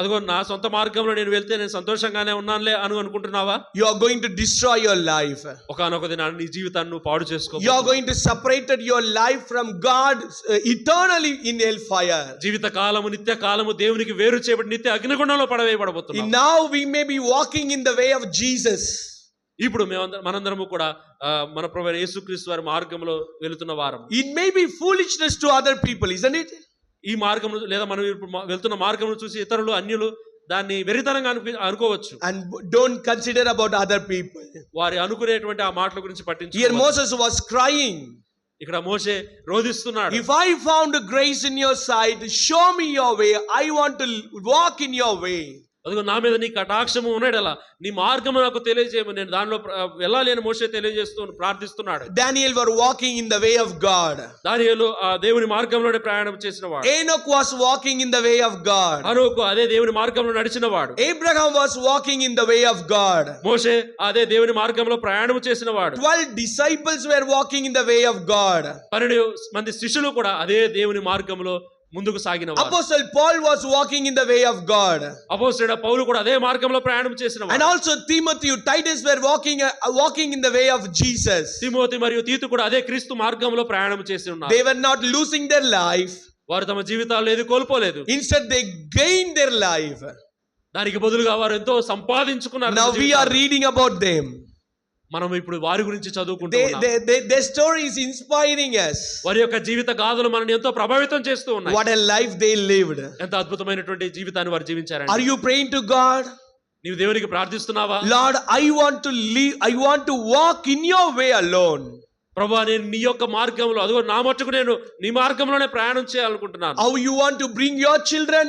S2: అదిగో నా సొంత మార్గంలో నేను వెళ్తే నేను సంతోషంగానే ఉన్నానులే అనుకుంటున్నావా?
S1: You are going to destroy your life.
S2: ఒకానొక దినాన నీ జీవితాన్ని నువ్వు పాడు చేసుకో.
S1: You are going to separate your life from God eternally in hellfire.
S2: జీవిత కాలము నిత్య కాలము దేవునికి వేరు చేయబడి నిత్య అగ్నిగుండంలో పడవేయబడబోతున్నాం.
S1: Now we may be walking in the way of Jesus.
S2: ఇప్పుడు మనందరము కూడా మన ప్రభువైన యేసుక్రీస్తు వారి మార్గంలో వెళుతున్న వారం.
S1: It may be foolishness to other people, isn't it?
S2: ఈ మార్గము లేదా మనం వెళ్తున్న మార్గమును చూసి ఇతరులు అన్యులు దాన్ని వెరితనంగా అనుకోవచ్చు.
S1: And don't consider about other people.
S2: వారి అనుకునేటువంటి ఆ మాటల గురించి పట్టించుకోవద్దు.
S1: Here Moses was crying.
S2: ఇక్కడ మోషే రోదిస్తున్నాడు.
S1: If I found grace in your sight, show me your way. I want to walk in your way.
S2: అదిగో నా మీద నీ కటాక్షము ఉన్నాడలా నీ మార్గము నాకు తెలియజేయము, నేను దానిలో వెళ్ళాలి అని మోషే తెలియజేస్తూ ప్రార్థిస్తున్నాడు.
S1: Daniel were walking in the way of God.
S2: దానియేలు ఆ దేవుని మార్గంలోనే ప్రయాణం చేసినవాడు.
S1: Enoch was walking in the way of God.
S2: హనోకు అదే దేవుని మార్గంలో నడిచినవాడు.
S1: Abraham was walking in the way of God.
S2: మోషే అదే దేవుని మార్గంలో ప్రయాణం చేసినవాడు.
S1: 12 disciples were walking in the way of God.
S2: 12 మంది శిష్యులు కూడా అదే దేవుని మార్గంలో ముందుకు సాగినవారు.
S1: Apostle Paul was walking in the way of God.
S2: అపోస్తలుడు పౌలు కూడా అదే మార్గంలో ప్రయాణం చేసినవాడు.
S1: And also Timothy, Titus were walking in the way of Jesus.
S2: Timothy మరియు తీతు కూడా అదే క్రీస్తు మార్గంలో ప్రయాణం చేసి ఉన్నారు.
S1: They were not losing their life.
S2: వారు తమ జీవితాల్లో ఏది కోల్పోలేదు.
S1: Instead they gained their life.
S2: దానికి బదులుగా వారు ఎంతో సంపాదించుకున్నారు.
S1: Now we are reading about them.
S2: మనం ఇప్పుడు వారి గురించి చదువుకుంటున్నాం.
S1: Their story is inspiring us.
S2: వారి యొక్క జీవిత గాథలు మనల్ని ఎంతో ప్రభావితం చేస్తూ ఉన్నాయి.
S1: What a life they lived.
S2: ఎంత అద్భుతమైనటువంటి జీవితాన్ని వారు జీవించారండి.
S1: Are you praying to God?
S2: నీవు దేవునికి ప్రార్థిస్తున్నావా?
S1: Lord, I want to walk in your way alone.
S2: ప్రభువా నేను నీ యొక్క మార్గంలో అదిగో నా మట్టుకు నేను నీ మార్గంలోనే ప్రయాణం చేయాలనుకుంటున్నాను.
S1: How you want to bring your children?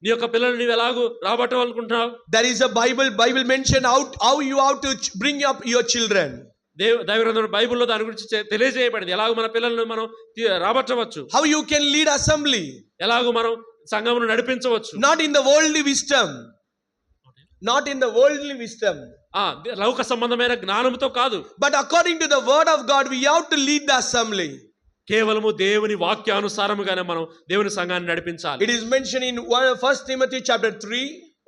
S2: నీ యొక్క పిల్లల్ని నీవు ఎలాగూ రాబట్టాలనుకుంటున్నావు?
S1: There is a Bible mention how you have to bring up your children.
S2: దైవగ్రంథంలో బైబిల్లో దాని గురించి తెలియజేయబడింది. ఎలాగో మన పిల్లలను మనం రాబట్టవచ్చు,
S1: How you can lead assembly.
S2: ఎలాగో మనం సంఘమును నడిపించవచ్చు.
S1: Not in the worldly wisdom. Not in the worldly wisdom.
S2: లౌక సంబంధమైన జ్ఞానంతో కాదు,
S1: But according to the word of God, we have to lead the assembly.
S2: కేవలము దేవుని వాక్యానుసారముగానే మనం దేవుని సంఘాన్ని నడిపించాలి.
S1: It is mentioned in 1 Timothy chapter 3.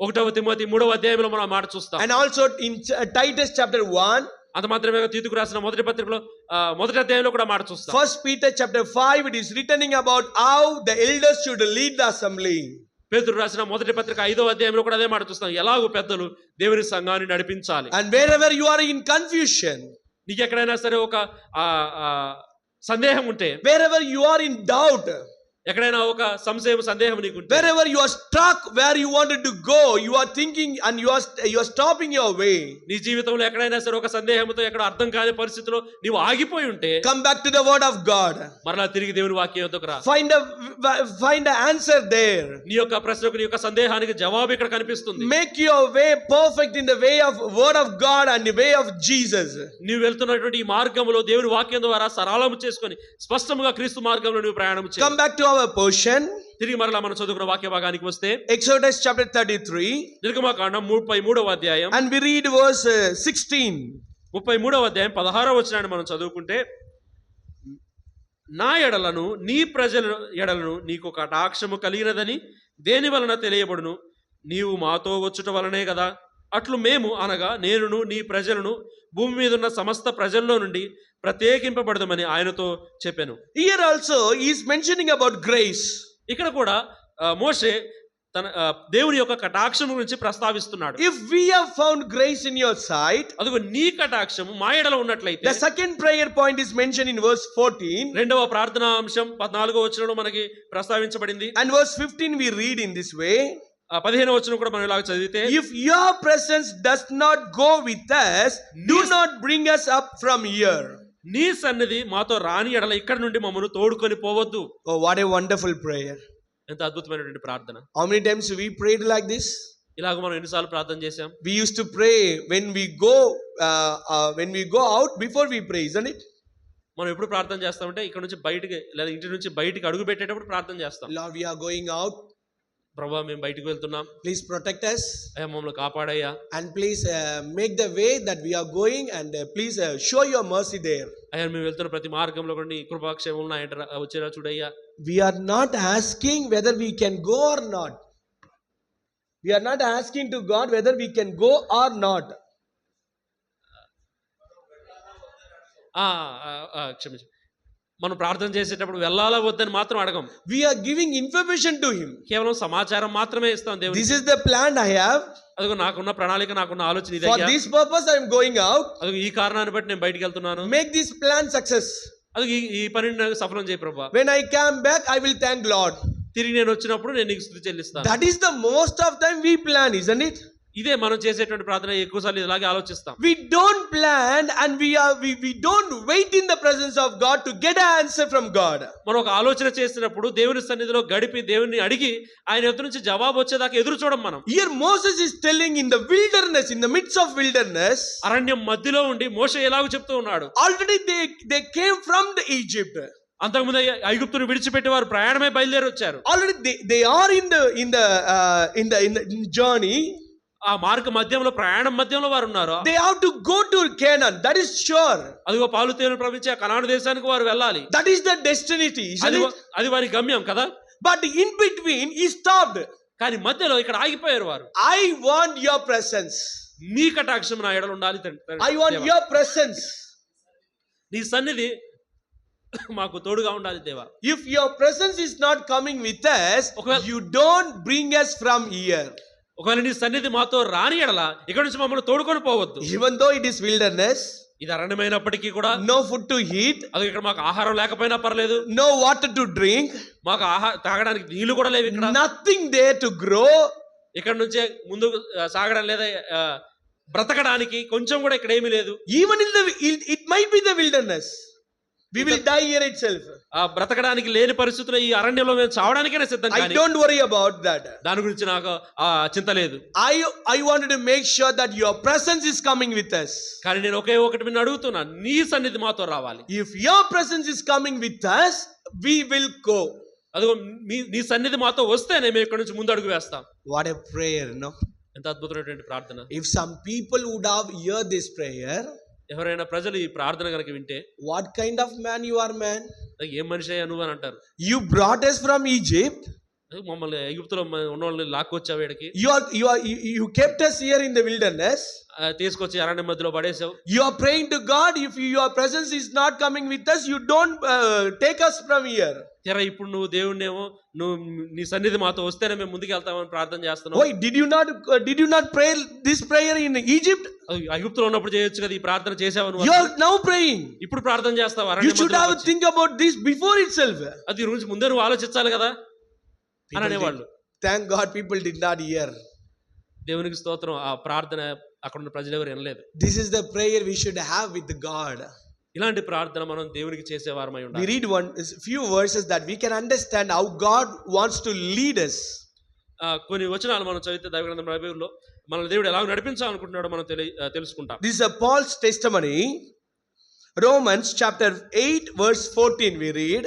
S2: 1 Timothy 3వ అధ్యాయంలో మనం ఆ మాట చూస్తాం.
S1: And also in Titus chapter 1.
S2: అంత మాత్రమే తీతుకు రాసిన మొదటి పత్రికలో మొదటి అధ్యాయంలో కూడా మాట చూస్తాం.
S1: 1 Peter chapter 5, it is written about how the elders should lead the assembly.
S2: పేతురు రాసిన మొదటి పత్రిక 5వ అధ్యాయంలో కూడా అదే మాట చూస్తాం. ఎలాగో పెద్దలు దేవుని సంఘాన్ని నడిపించాలి.
S1: And wherever you are in confusion,
S2: నీకు ఎక్కడైనా సరే ఒక సందేహం ఉంటే,
S1: wherever you are in doubt,
S2: ఎక్కడైనా ఒక సందేహం నీకుంటే,
S1: wherever you are stuck where you wanted to go, you are thinking and you are stopping your way.
S2: నీ జీవితంలో ఎక్కడైనా సరే ఒక సందేహంతో ఎక్కడ అర్థం కాని పరిస్థితిలో నీవు ఆగిపోయి ఉంటే,
S1: come back to the word of God.
S2: మరలా తిరిగి దేవుని వాక్యం యొద్దకు రా.
S1: Find an answer there.
S2: నీ యొక్క ప్రశ్నకు, నీ యొక్క సందేహానికి జవాబు ఇక్కడ కనిపిస్తుంది.
S1: Make your way perfect in the way of word of God and the way of Jesus.
S2: నీవు వెళ్తున్నటువంటి ఈ మార్గంలో దేవుని వాక్యం ద్వారా సరళము చేసుకొని స్పష్టంగా క్రీస్తు మార్గంలో నువ్వు ప్రయాణం చేయి.
S1: Come back to our portion.
S2: తిరిగి మరలా మనం చదువుకున్న వాక్య భాగానికి వస్తే,
S1: Exodus chapter 33.
S2: నిర్గమకాండం 33వ అధ్యాయం,
S1: and we read verse 16.
S2: 33వ అధ్యాయం 16వ వచనాన్ని మనం చదువుకుంటే, నా ఎడలను నీ ప్రజల ఎడలను నీకు కటాక్షము కలిగినదని దేని వలన తెలియబడును? నీవు మాతో వచ్చుట వలనే కదా. అట్లు మేము అనగా నేనును నీ ప్రజలను భూమి మీద ఉన్న సమస్త ప్రజల్లో నుండి ప్రత్యేకింపబడదమని ఆయనతో చెప్పాను.
S1: Here also he is mentioning about grace.
S2: ఇక్కడ కూడా మోషే తన దేవుని యొక్క కటాక్షం గురించి ప్రస్తావిస్తున్నాడు.
S1: If we have found grace in your sight,
S2: అదిగో నీ కటాక్షము మా ఎడల ఉన్నట్లయితే.
S1: the second prayer point is mentioned in verse 14.
S2: రెండవ ప్రార్థనా అంశం 14వ వచనంలో మనకి ప్రస్తావించబడింది.
S1: And verse 15 we read in this way.
S2: 15వ వచనం కూడా మనం ఇలాగ చదివితే,
S1: if your presence does not go with us, do not bring us up from here.
S2: నీ సన్నిధి మాతో రాని ఎడల ఇక్కడ నుండి మమ్మను తోడుకొని పోవద్దు.
S1: Oh, what a wonderful prayer.
S2: ఎంత అద్భుతమైనటువంటి ప్రార్థన.
S1: How many times we prayed like this?
S2: ఇలాగ మనం ఎన్నిసార్లు ప్రార్థన చేశాం.
S1: We used to pray when we go out before we pray, isn't it?
S2: మనం ఎప్పుడు ప్రార్థన చేస్తామంటే ఇక్కడ నుంచి బయటికి లేదా ఇంటి నుంచి బయటికి అడుగు పెట్టేటప్పుడు ప్రార్థన చేస్తాం.
S1: Lord, we are going out.
S2: ప్రభువా, మేము బయటికి వెళ్తున్నాం,
S1: please protect us.
S2: అయ్యా మమ్మల్ని కాపాడయ్యా.
S1: And please make the way that we are going and please show your mercy there.
S2: అయ్యా మేము వెళ్తున్న ప్రతి మార్గంలో కూడా నీ కృపాక్షేమం నా ఎంట వచ్చేలా చూడయ్యా.
S1: We are not asking whether we can go or not. We are not asking to God whether we can go or not.
S2: క్షమించు, మనం ప్రార్థన చేసేటప్పుడు వెళ్ళాలా వద్దని మాత్రం అడగం.
S1: We are giving information to him.
S2: కేవలం సమాచారం మాత్రమే ఇస్తాం దేవునికి.
S1: This is the plan I have.
S2: అదిగో నాకున్న ప్రణాళిక, నాకున్న ఆలోచన ఇదే.
S1: For this purpose I am going out.
S2: అదిగో ఈ కారణాన్ని బట్టి నేను బయటికి వెళ్తున్నాను.
S1: Make this plan success.
S2: అదిగో ఈ పనిని నాకు సఫలం చేయి ప్రభువా.
S1: When I come back I will thank Lord.
S2: తిరిగి నేను వచ్చినప్పుడు నేను నీకు స్తుతి చెల్లిస్తాను.
S1: That is the most of time we plan, isn't it?
S2: ఇదే మనం చేసేటువంటి ప్రార్థన. ఎక్కువసార్లు ఇలాగే ఆలోచిస్తాం.
S1: We don't plan and we don't wait in the presence of God to get an answer from God.
S2: మనం ఒక ఆలోచన చేసినప్పుడు దేవుని సన్నిధిలో గడిపి దేవుని అడిగి ఆయన ఎదురు నుంచి జవాబు వచ్చేదాకా ఎదురు చూడం మనం.
S1: Here Moses is telling in the wilderness, in the midst of wilderness,
S2: అరణ్యం మధ్యలో ఉండి మోషే ఎలాగో చెప్తూ ఉన్నాడు.
S1: already they came from the Egypt.
S2: అంతకుముందు ఐగుప్తును విడిచిపెట్టి వారు ప్రయాణమే బయలుదేరి వచ్చారు.
S1: Already they are in the journey.
S2: ఆ మార్గ మధ్యంలో, ప్రయాణం మధ్యంలో వారు ఉన్నారు.
S1: They have to go to Canaan, that is sure.
S2: అదిగో పాలు తేనెలు ప్రవహించే కనాను దేశానికి వారు వెళ్ళాలి.
S1: That is the destiny, isn't it?
S2: అది వారి గమ్యం కదా.
S1: But in between he stopped.
S2: కానీ మధ్యలో ఇక్కడ ఆగిపోయారు వారు.
S1: I want your presence.
S2: నీ కటాక్షం నా ఎడల ఉండాలి.
S1: I want your presence.
S2: నీ సన్నిధి మాకు తోడుగా ఉండాలి దేవా.
S1: If your presence is not coming with us, you don't bring us from here.
S2: ఒకవేళ నీ సన్నిధి మాతో రాని ఎడల ఇక్కడ నుంచి మమ్మల్ని తోడుకొని పోవద్దు.
S1: Even though it is wilderness,
S2: ఇది అరణ్యమైనప్పటికీ కూడా,
S1: no food to eat,
S2: అది ఇక్కడ మాకు ఆహారం లేకపోయినా పర్లేదు,
S1: no water to drink,
S2: మాకు తాగడానికి నీళ్లు కూడా లేవు ఇక్కడ,
S1: nothing there to grow,
S2: ఇక్కడ నుంచే ముందు సాగడం లేదా బ్రతకడానికి కొంచెం కూడా ఇక్కడ ఏమీ లేదు.
S1: even it might be the wilderness. We will die here itself.
S2: ఆ బ్రతకడానికి లేని పరిస్థితుల్లో ఈ అరణ్యంలో మేము చావడానికైనా సిద్ధం.
S1: I
S2: కానీ
S1: don't worry about that.
S2: దాని గురించి నాకు ఆ చింత లేదు.
S1: I wanted to make sure that your presence is coming with us.
S2: కానీ నేను ఒకే ఒకటి నిన్ను అడుగుతున్నా, నీ సన్నిధి మాతో రావాలి.
S1: If your presence is coming with us, we will go.
S2: అదిగో నీ సన్నిధి మాతో వస్తేనే మేము ఇక్కడ నుంచి ముందు అడుగు వేస్తాం.
S1: What a prayer, no?
S2: ఎంత అద్భుతమైనటువంటి ప్రార్థన.
S1: If some people would have heard this prayer,
S2: ఎవరైనా ప్రజలు ఈ ప్రార్థన కనుక వింటే,
S1: what kind of man you are, man?
S2: ఏం మనిషి అయ్యా నువ్వు అని అంటారు.
S1: You brought us from Egypt.
S2: మమ్మల్ని ఎగిప్తులో ఉన్న వాళ్ళని లాక్కొచ్చావు వీడికి.
S1: You kept us here in the wilderness.
S2: తీసుకొచ్చి అరణ్యం మధ్యలో పడేసావు.
S1: You are praying to God. If your presence is not coming with us, you don't take us from here.
S2: తెరా ఇప్పుడు నువ్వు దేవుణ్ణేమో, నువ్వు నీ సన్నిధి మాతో వస్తేనే మేము ముందుకు వెళ్తామని ప్రార్థన చేస్తున్నావు.
S1: Why did you not pray this prayer in Egypt?
S2: ఎగిప్తులో ఉన్నప్పుడు చేయొచ్చు కదా ఈ ప్రార్థన చేసావు నువ్వు.
S1: You are now praying.
S2: ఇప్పుడు ప్రార్థన చేస్తావు.
S1: You should have think about this before itself.
S2: అది గురించి ముందే నువ్వు ఆలోచించాలి కదా అని అనేవాళ్ళు.
S1: Thank God people did not hear.
S2: దేవునికి స్తోత్రం, ఆ ప్రార్థన అక్కడ ఉన్న ప్రజలు ఎవరు వినలేదు.
S1: This is the prayer we should have with God.
S2: ఇలాంటి ప్రార్థన మనం దేవునికి చేసేవారమై ఉండాలి.
S1: We read few verses that we can understand how God wants to lead us.
S2: కొన్ని వచనాలు మనం చదివితే దైవగ్రంథం బైబిల్లో మనల్ని దేవుడు ఎలా నడిపించాలనుకుంటున్నాడో మనం తెలుసుకుంటాం.
S1: This is Paul's testimony. Romans chapter 8 verse 14 we read.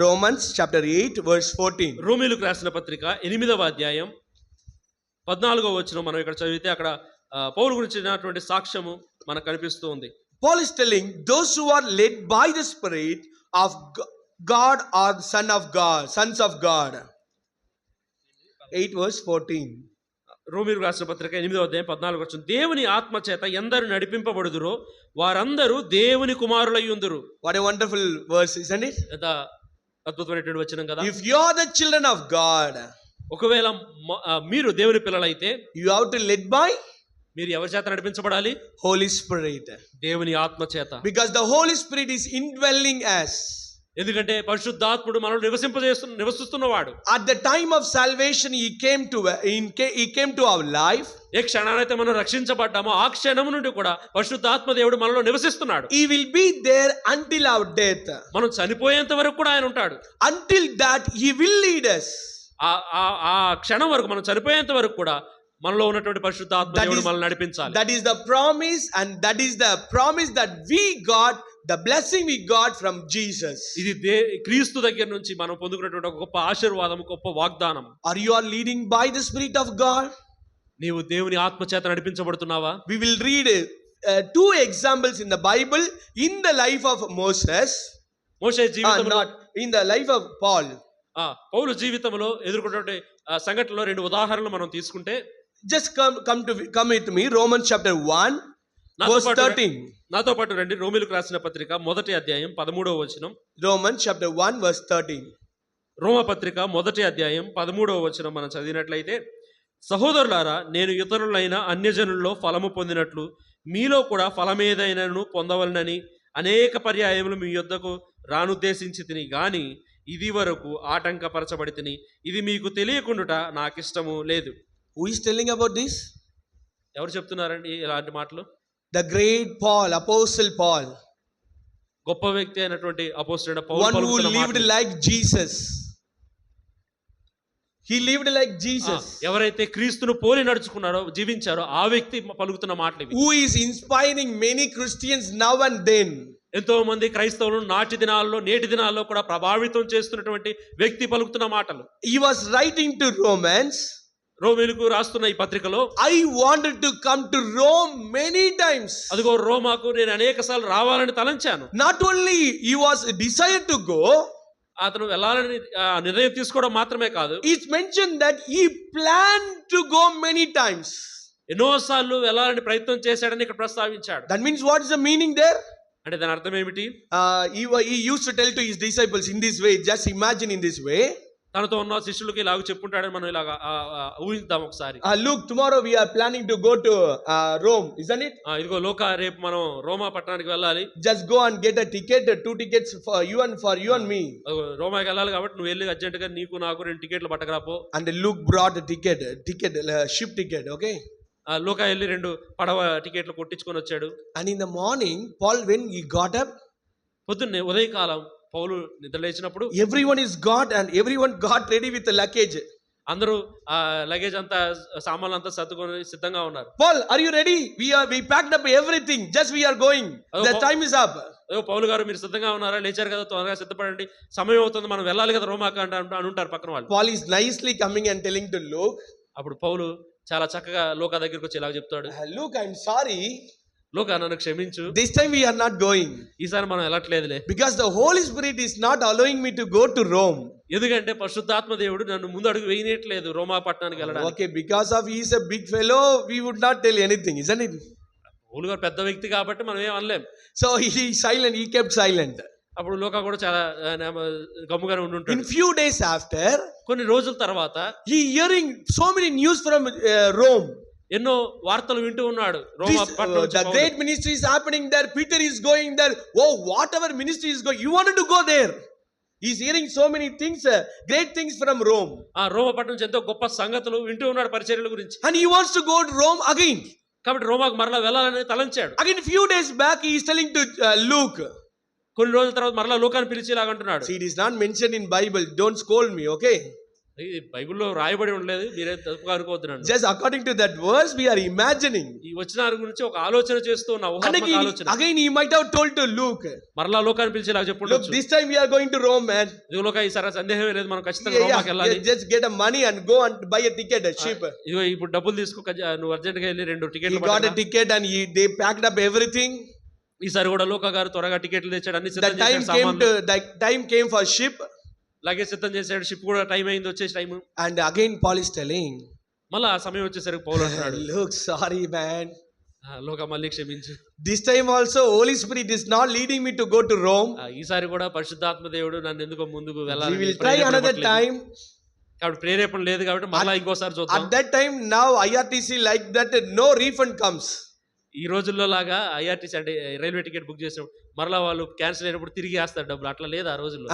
S1: Romans chapter 8 verse 14.
S2: రోమీయులకు రాసిన పత్రిక 8వ అధ్యాయం 14వ వచనం మనం ఇక్కడ చదివితే అక్కడ పౌలు గురించినటువంటి సాక్ష్యము మనకు కనిపిస్తూ ఉంది.
S1: Paul is telling those who are led by the Spirit of God are sons of God. 8 verse 14.
S2: రోమీయులకు రాసిన పత్రిక 8వ అధ్యాయం 14వ వచనం, దేవుని ఆత్మ చేత ఎందరు నడిపింపబడుదురో వారందరూ దేవుని కుమారులయ్యుందురు.
S1: What a wonderful verse, isn't it?
S2: ఎంత అద్భుతమైనటువంటి వచనం కదా.
S1: If you are the children of God,
S2: ఒకవేళ మీరు దేవుని పిల్లలైతే,
S1: you have to led by
S2: మీరు ఎవరి చేత నడిపించబడాలి?
S1: Holy Spirit.
S2: దేవుని ఆత్మ చేత.
S1: Because the Holy Spirit is indwelling us.
S2: ఎందుకంటే పరిశుద్ధాత్ముడు మనల్ని నివసిస్తున్నవాడు.
S1: At the time of salvation he came to our life.
S2: ఏ క్షణానైతే మనం రక్షించబడ్డామో ఆ క్షణం నుండి కూడా పరిశుద్ధాత్మ దేవుడు మనలో నివసిస్తున్నాడు.
S1: He will be there until our death.
S2: మనం చనిపోయేంత వరకు కూడా ఆయన ఉంటాడు.
S1: Until that he will lead us.
S2: ఆ క్షణం వరకు, మనం చనిపోయేంత వరకు కూడా మనలో ఉన్నటువంటి పరిశుద్ధాత్మ దేవుడు మనల్ని నడిపించాలి.
S1: That is the promise, and that is the promise that we got, the blessing we got from Jesus.
S2: ఇది క్రీస్తు దగ్గర నుంచి మనం పొందుకున్నటువంటి ఒక గొప్ప ఆశీర్వాదం, గొప్ప వాగ్దానం.
S1: Are you all leading by the Spirit of God?
S2: నీవు దేవుని ఆత్మ చేత నడిపించబడుతున్నావా?
S1: We will read two examples in the Bible in the life of Moses.
S2: మోషే జీవితంలో,
S1: not in the life of Paul.
S2: పౌలు జీవితంలో ఎదుర్కొన్నటువంటి సంఘటనలో రెండు ఉదాహరణలు మనం తీసుకుంటే,
S1: just come with me, Romans chapter 1 verse 13.
S2: నాతో పాటు రండి. రోమీయులకు రాసిన పత్రిక 1వ అధ్యాయం 13వ వచనం.
S1: Romans chapter 1 verse 13.
S2: రోమ పత్రిక 1వ అధ్యాయం 13వ వచనం మనం చదివినట్లయితే, సహోదరులారా, నేను ఇతరులైన అన్యజనుల్లో ఫలము పొందినట్లు మీలో కూడా ఫలమేదైనను పొందవలనని అనేక పర్యాయములు మీ యొద్దకు రానుద్దేశించితిని గాని ఇది వరకు ఆటంకపరచబడితిని. ఇది మీకు తెలియకుండుట నాకిష్టము లేదు.
S1: Who is telling about this?
S2: ఎవరు చెప్తున్నారండి ఇలాంటి మాటలు?
S1: The great Paul, Apostle Paul.
S2: గొప్ప వ్యక్తి అయినటువంటి అపోస్తలుడైన పౌలు.
S1: One who lived like Jesus. He lived like Jesus.
S2: ఎవరైతే క్రీస్తును పోలి నడుచుకున్నారో, జీవించారో ఆ వ్యక్తి పలుకుతున్న మాటలు ఇవి.
S1: Who is inspiring many Christians now and then.
S2: ఎంతో మంది క్రైస్తవులు నాటి దినాల్లో, నేటి దినాల్లో కూడా ప్రభావితం చేస్తున్నటువంటి వ్యక్తి పలుకుతున్న మాటలు.
S1: He was writing to Romans.
S2: రోమీయులకు రాస్తున్న ఈ పత్రికలో,
S1: I wanted to come to Rome many times.
S2: అదిగో రోమాకు నేను అనేకసార్లు రావాలని తలంచాను.
S1: Not only he was desired to go,
S2: అతను వెళ్ళాలని నిర్ణయం తీసుకోవడం మాత్రమే కాదు,
S1: it's mentioned that he planned to go many times.
S2: ఎన్నోసార్లు వెళ్ళాలని ప్రయత్నం చేశాడని ఇక్కడ ప్రస్తావించాడు.
S1: That means what is the meaning there?
S2: అంటే దాని అర్థం ఏమిటి?
S1: He used to tell to his disciples in this way. Just imagine in this way.
S2: తనతో ఉన్న శిష్యులకి ఇలాగ చెప్పుంటాడని మనం ఇలాగ ఊహిద్దాం ఒకసారి.
S1: Look, tomorrow we are planning to go to Rome, isn't it?
S2: ఇదిగో లోక, రేపు మనం రోమా పట్టణానికి వెళ్ళాలి.
S1: Just go and get a ticket, 2 tickets for you and me.
S2: రోమాకి వెళ్ళాలి కాబట్టి నువ్వు వెళ్ళి అర్జెంట్ గా నీకు నాకు 2 టికెట్లు పట్టకరాపో.
S1: And Luke brought a ticket, ship ticket, okay?
S2: లోక వెళ్ళి 2 పడవ టికెట్లు కొట్టించుకొని వచ్చాడు.
S1: And in the morning, Paul, when he got up,
S2: పొద్దున్నే ఉదయకాలం పౌలు నిద్ర లేచినప్పుడు
S1: everyone is got and everyone got ready with the luggage.
S2: అందరూ ఆ లగేజ్ అంతా సామాన్లు అంతా సర్దుకొని సిద్ధంగా ఉన్నారు.
S1: Paul, are you ready? We packed up everything. Just we are going. The time is up.
S2: పౌలు గారు మీరు సిద్ధంగా ఉన్నారా, లేచారు కదా, త్వరగా సిద్ధపడండి, సమయం అవుతుంది, మనం వెళ్ళాలి కదా రోమాకు అని ఉంటారు పక్కన వాళ్ళు.
S1: Paul is nicely coming and telling to Luke.
S2: అప్పుడు పౌలు చాలా చక్కగా లోకా దగ్గరికి వచ్చి ఇలాగ చెప్తాడు,
S1: Luke, I'm sorry.
S2: లోకా నన్ను క్షమించు,
S1: This time we are not going.
S2: ఈసారి మనం వెళ్ళట్లేదులే.
S1: Because the Holy Spirit is not allowing me to go to Rome.
S2: ఎందుకంటే పరిశుద్ధాత్మ దేవుడు నన్ను ముందు అడుగు వేయనట్లేదు రోమా పట్టణానికి వెళ్ళడానికి.
S1: Okay, because of he is a big fellow, we would not tell anything, isn't it?
S2: పౌలు గారు పెద్ద వ్యక్తి కాబట్టి మనం ఏం అనలేం.
S1: So he silent. He kept silent.
S2: అప్పుడు లోకా కూడా చాలా గమ్ముగానే ఉండి ఉంటాడు.
S1: In few days after,
S2: కొన్ని రోజుల తర్వాత
S1: he hearing so many news from Rome.
S2: ఎన్నో వార్తలు వింటూ ఉన్నాడు రోమా పట్టణం నుంచి.
S1: The great ministry is happening there. Peter is going there. Oh, whatever ministry is going, you wanted to go there. He's hearing so many things, great things from Rome.
S2: ఆ రోమా పట్టణం నుంచి ఎంతో గొప్ప సంగతులు వింటూ ఉన్నాడు పరిచర్యల గురించి.
S1: And he wants to go to Rome again.
S2: కాబట్టి రోమాకు మరలా వెళ్ళాలని తలంచాడు.
S1: Again, few days back, he is telling to Luke.
S2: కొన్ని రోజుల తర్వాత మరలా లోకాన్ని పిలిచి ఇలాగంటున్నాడు.
S1: See, it is not mentioned in Bible. Don't scold me, okay?
S2: ఇది బైబిల్లో రాయబడి ఉండలేదు, మీరే తప్పుగా అనుకోవద్దు.
S1: Just according to that verse, we are imagining.
S2: ఈ వచనాల గురించి ఒక ఆలోచన చేస్తూ ఉన్న ఊహాత్మక ఆలోచన.
S1: Again, he might have told to Luke.
S2: మరలా లోకాన్ని పిలిచి ఇలా
S1: Look,
S2: చెప్పుండొచ్చు,
S1: this time we are going to Rome, man.
S2: ఇదిగో లోక ఈసారి సందేహమే లేదు, మనం ఖచ్చితంగా రోమాకి వెళ్ళాలి.
S1: Just get a money and go and buy a ticket, a ship.
S2: ఇదిగో ఇప్పుడు డబ్బులు తీసుకో, నువ్వు అర్జెంట్ గా వెళ్ళి 2
S1: He
S2: టికెట్లు
S1: got a ticket and they packed up everything.
S2: ఈసారి కూడా లోక గారు త్వరగా టికెట్లు తెచ్చాడు, అన్ని
S1: The
S2: సిద్ధం చేశాడు,
S1: time came for ship.
S2: Luggage సిద్ధం చేశాడు, షిప్ కూడా టైం అయింది, వచ్చేసి time.
S1: And again Paul is telling,
S2: మళ్ళా ఆ సమయం వచ్చేసరికి పౌలు అంటున్నాడు,
S1: look, sorry man.
S2: లోక మళ్ళీ క్షమించు,
S1: This time also Holy Spirit is not leading me to go to Rome.
S2: ఈసారి కూడా పరిశుద్ధాత్మ దేవుడు నన్ను ఎందుకో ముందుకు
S1: We
S2: వెళ్ళాలి,
S1: will try another time.
S2: కాబట్టి ప్రేరేపణ లేదు కాబట్టి మళ్ళా ఇంకోసారి చూద్దాం.
S1: At that time, now IRTC like that, no refund comes.
S2: ఈ రోజుల్లో లాగా ఐఆర్టీసీ అంటే రైల్వే టికెట్ బుక్ చేసినప్పుడు మరలా వాళ్ళు క్యాన్సిల్ అయినప్పుడు తిరిగి వేస్తారు డబ్బులు, అట్లా లేదు ఆ రోజుల్లో.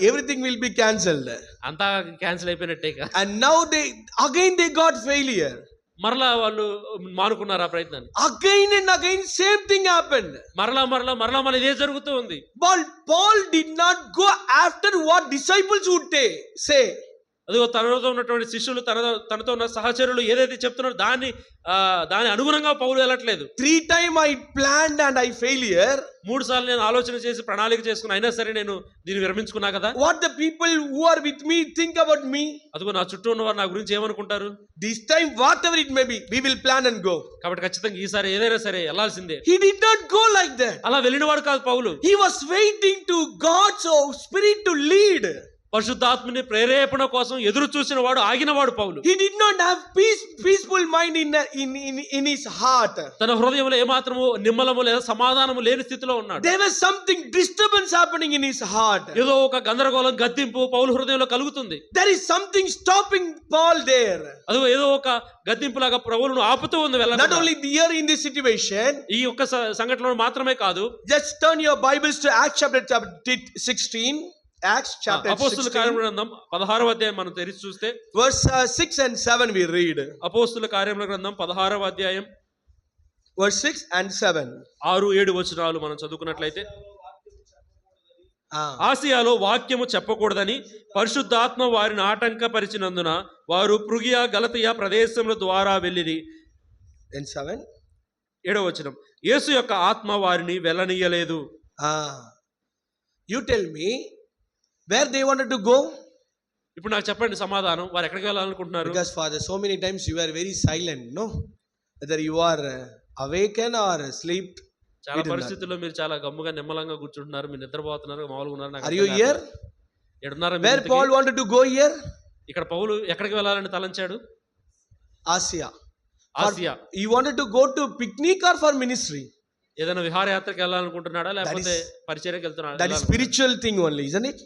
S1: Everything will be cancelled.
S2: అంతా క్యాన్సిల్ అయిపోయినట్టే.
S1: And now they got failure.
S2: మరలా వాళ్ళు మానుకున్నారు ఆ ప్రయత్నాన్ని.
S1: Again and again same thing happened.
S2: మరలా ఇదే జరుగుతూ ఉంది.
S1: Paul did not go after what disciples would say.
S2: అదిగో తనతో ఉన్నటువంటి శిష్యులు, తనతో ఉన్న సహచరులు ఏదైతే చెప్తున్నారో దాని అనుగుణంగా పౌలు వెళ్ళట్లేదు.
S1: 3 times I planned and I failure.
S2: 3 సార్లు నేను ఆలోచన చేసి ప్రణాళిక చేసుకున్నా, అయినా సరే నేను దీన్ని విరమించుకున్నా కదా.
S1: What the people who are with me think about me?
S2: అదిగో నా చుట్టూ ఉన్నవారు నా గురించి ఏమనుకుంటారు?
S1: This time whatever it may be, we will plan and go.
S2: కాబట్టి ఖచ్చితంగా ఈసారి ఏదైనా సరే వెళ్ళాల్సిందే.
S1: He did not go like that.
S2: అలా వెళ్ళినవాడు కాదు పౌలు.
S1: He was waiting to God's Spirit to lead.
S2: పరిశుద్ధాత్మని ప్రేరేపణ కోసం ఎదురు చూసిన వాడు, ఆగినవాడు పౌలు.
S1: He did not have peaceful mind in his heart.
S2: తన హృదయంలో ఏమాత్రము నిమ్మలము లేదా సమాధానము లేని స్థితిలో ఉన్నాడు.
S1: There was something disturbance happening in his heart.
S2: ఏదో ఒక గందరగోళం, గద్దింపు పౌలు హృదయంలో కలుగుతుంది.
S1: There is something stopping Paul there.
S2: అదో ఏదో ఒక గద్దింపులాగా పౌలును ఆపుతూ ఉంది వెళ్ళడం.
S1: Not only here in this situation,
S2: ఈ ఒక్క సంఘటనలో మాత్రమే కాదు.
S1: just turn your Bibles to Acts chapter 16. Acts chapter 16.
S2: అపోస్తుల కార్యముల గ్రంథం 16వ అధ్యాయం మనం తెరిచి చూస్తే
S1: verse 6 and 7 we read.
S2: అపోస్తుల కార్యముల గ్రంథం 16వ అధ్యాయం
S1: verse 6 and 7.
S2: 6-7 వచనాలు మనం చదువుకున్నట్లయితే, ఆసియాలో వాక్యము చెప్పకూడదని పరిశుద్ధాత్మ వారిని ఆటంకపరిచినందున వారు ప్రుగియా గలతియా ప్రదేశముల ద్వారా వెళ్ళిరి. 7వ వచనం, యేసు యొక్క ఆత్మ వారిని వెళ్ళనీయలేదు.
S1: You tell me where they wanted to go.
S2: ఇప్పుడు నాకు చెప్పండి సమాధానం, వారు ఎక్కడికి వెళ్ళాలనుకుంటున్నారు?
S1: Because Father, so many times you are very silent, no, whether you are awakened or asleep.
S2: చాలా పరిస్థితుల్లో మీరు చాలా గమ్ముగా నిమ్మలంగా కూర్చుంటున్నారు, మీరు నిద్రపోతున్నారు, మామూలుగా ఉన్నారు.
S1: Are you here?
S2: ఎడున్నారా?
S1: Where Paul wanted to go here?
S2: ఇక్కడ పౌలు ఎక్కడికి వెళ్ళాలని తలంచాడు?
S1: Asia. He wanted to go to picnic or for ministry?
S2: ఏదైనా విహారయాత్రకు వెళ్ళాలనుకుంటున్నాడా లేకపోతే పరిచర్యకి వెళ్తున్నాడా?
S1: That is spiritual thing only, isn't it?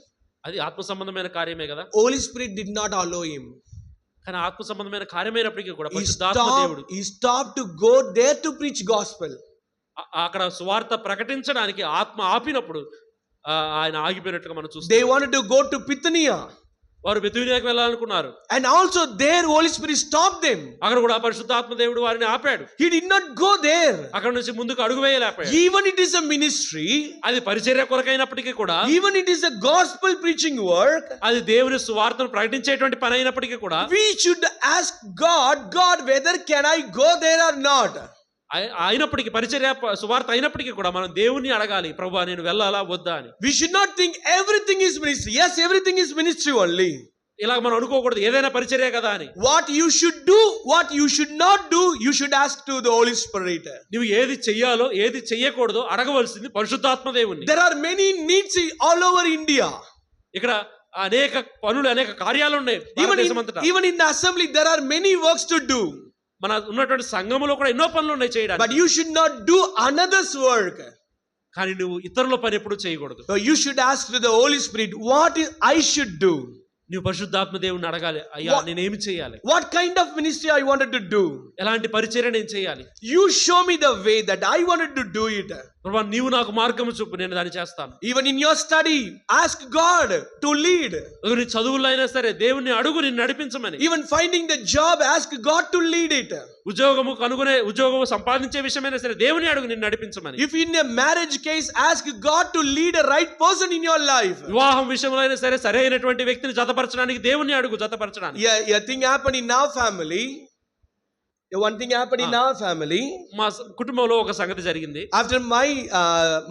S2: అది ఆత్మ సంబంధమైన కార్యమే కదా.
S1: Holy Spirit did not allow him.
S2: కానీ ఆత్మ సంబంధమైన కార్యమైనప్పటికీ కూడా పరిశుద్ధాత్మ దేవుడు
S1: he stopped to go there to preach gospel.
S2: అక్కడ సువార్త ప్రకటించడానికి ఆత్మ ఆపినప్పుడు ఆయన ఆగిపోయినట్టుగా మనం చూస్తాం.
S1: They wanted to go to Bithynia.
S2: వారు బెతూనియాకి వెళ్ళాలనుకున్నారు.
S1: And also there Holy Spirit stopped them.
S2: అక్కడ కూడా పరిశుద్ధాత్మ దేవుడు వారిని ఆపాడు.
S1: He did not go there.
S2: అక్కడ నుంచి ముందుకు అడుగు వేయలేపాడు.
S1: Even it is a ministry,
S2: అది పరిచర్య కొరకైనప్పటికీ కూడా,
S1: even it is a gospel preaching work,
S2: అది దేవుని సువార్తను ప్రకటించేటువంటి పని అయినప్పటికీ కూడా,
S1: we should ask God whether can I go there or not.
S2: అయినప్పటికీ పరిచర్య సువార్త అయినప్పటికీ కూడా మనం దేవుణ్ణి అడగాలి, ప్రభువా నేను వెళ్ళాలా వద్దా అని.
S1: We should not think everything is ministry. Yes, everything is ministry only.
S2: ఇలా మనం అనుకోకూడదు ఏదైనా పరిచర్య కదా అని.
S1: What you should do, what you should not do, you should ask to the Holy Spirit.
S2: నువ్వు ఏది చెయ్యాలో ఏది చెయ్యకూడదో అడగవలసింది పరిశుద్ధాత్మ దేవుణ్ణి.
S1: There are many needs all over India.
S2: ఇక్కడ అనేక పనులు అనేక కార్యాలు ఉన్నాయి.
S1: Even in the assembly there are many works to do.
S2: మన ఉన్నటువంటి సంఘములో కూడా ఎన్నో పనులు ఉన్నాయి చేయడానికి.
S1: But you should not do another's work.
S2: కానీ నువ్వు ఇతరుల పని ఎప్పుడు చేయకూడదు.
S1: So you should ask to the Holy Spirit, what I should do.
S2: నువ్వు పరిశుద్ధాత్మ దేవుణ్ణి అడగాలి, అయ్యా నేనేమి చేయాలి,
S1: what kind of ministry I wanted to do,
S2: ఎలాంటి పరిచర్య నేను చేయాలి,
S1: you show me the way that I wanted to do it.
S2: ప్రభువా నీవు నాకు మార్గము చూపు, నేను దాన్ని చేస్తాను.
S1: Even in your study ask God to lead.
S2: నీ చదువుల్లో అయినా సరే దేవుణ్ణి అడుగు నిన్ను నడిపించమని.
S1: Even finding the job ask God to lead it.
S2: ఉద్యోగము కనుగొనే ఉద్యోగము సంపాదించే విషయమైనా సరే దేవుని అడుగు నిన్ను నడిపించమని.
S1: If in a marriage case ask God to lead a right person in your life.
S2: వివాహం విషయంలో అయినా సరే సరైనటువంటి వ్యక్తిని జతపరచడానికి దేవుని అడుగు జతపరచడానికి.
S1: Yeah, thing happened in our family. One thing happened in our family.
S2: మా కుటుంబంలో ఒక సంగతి జరిగింది.
S1: After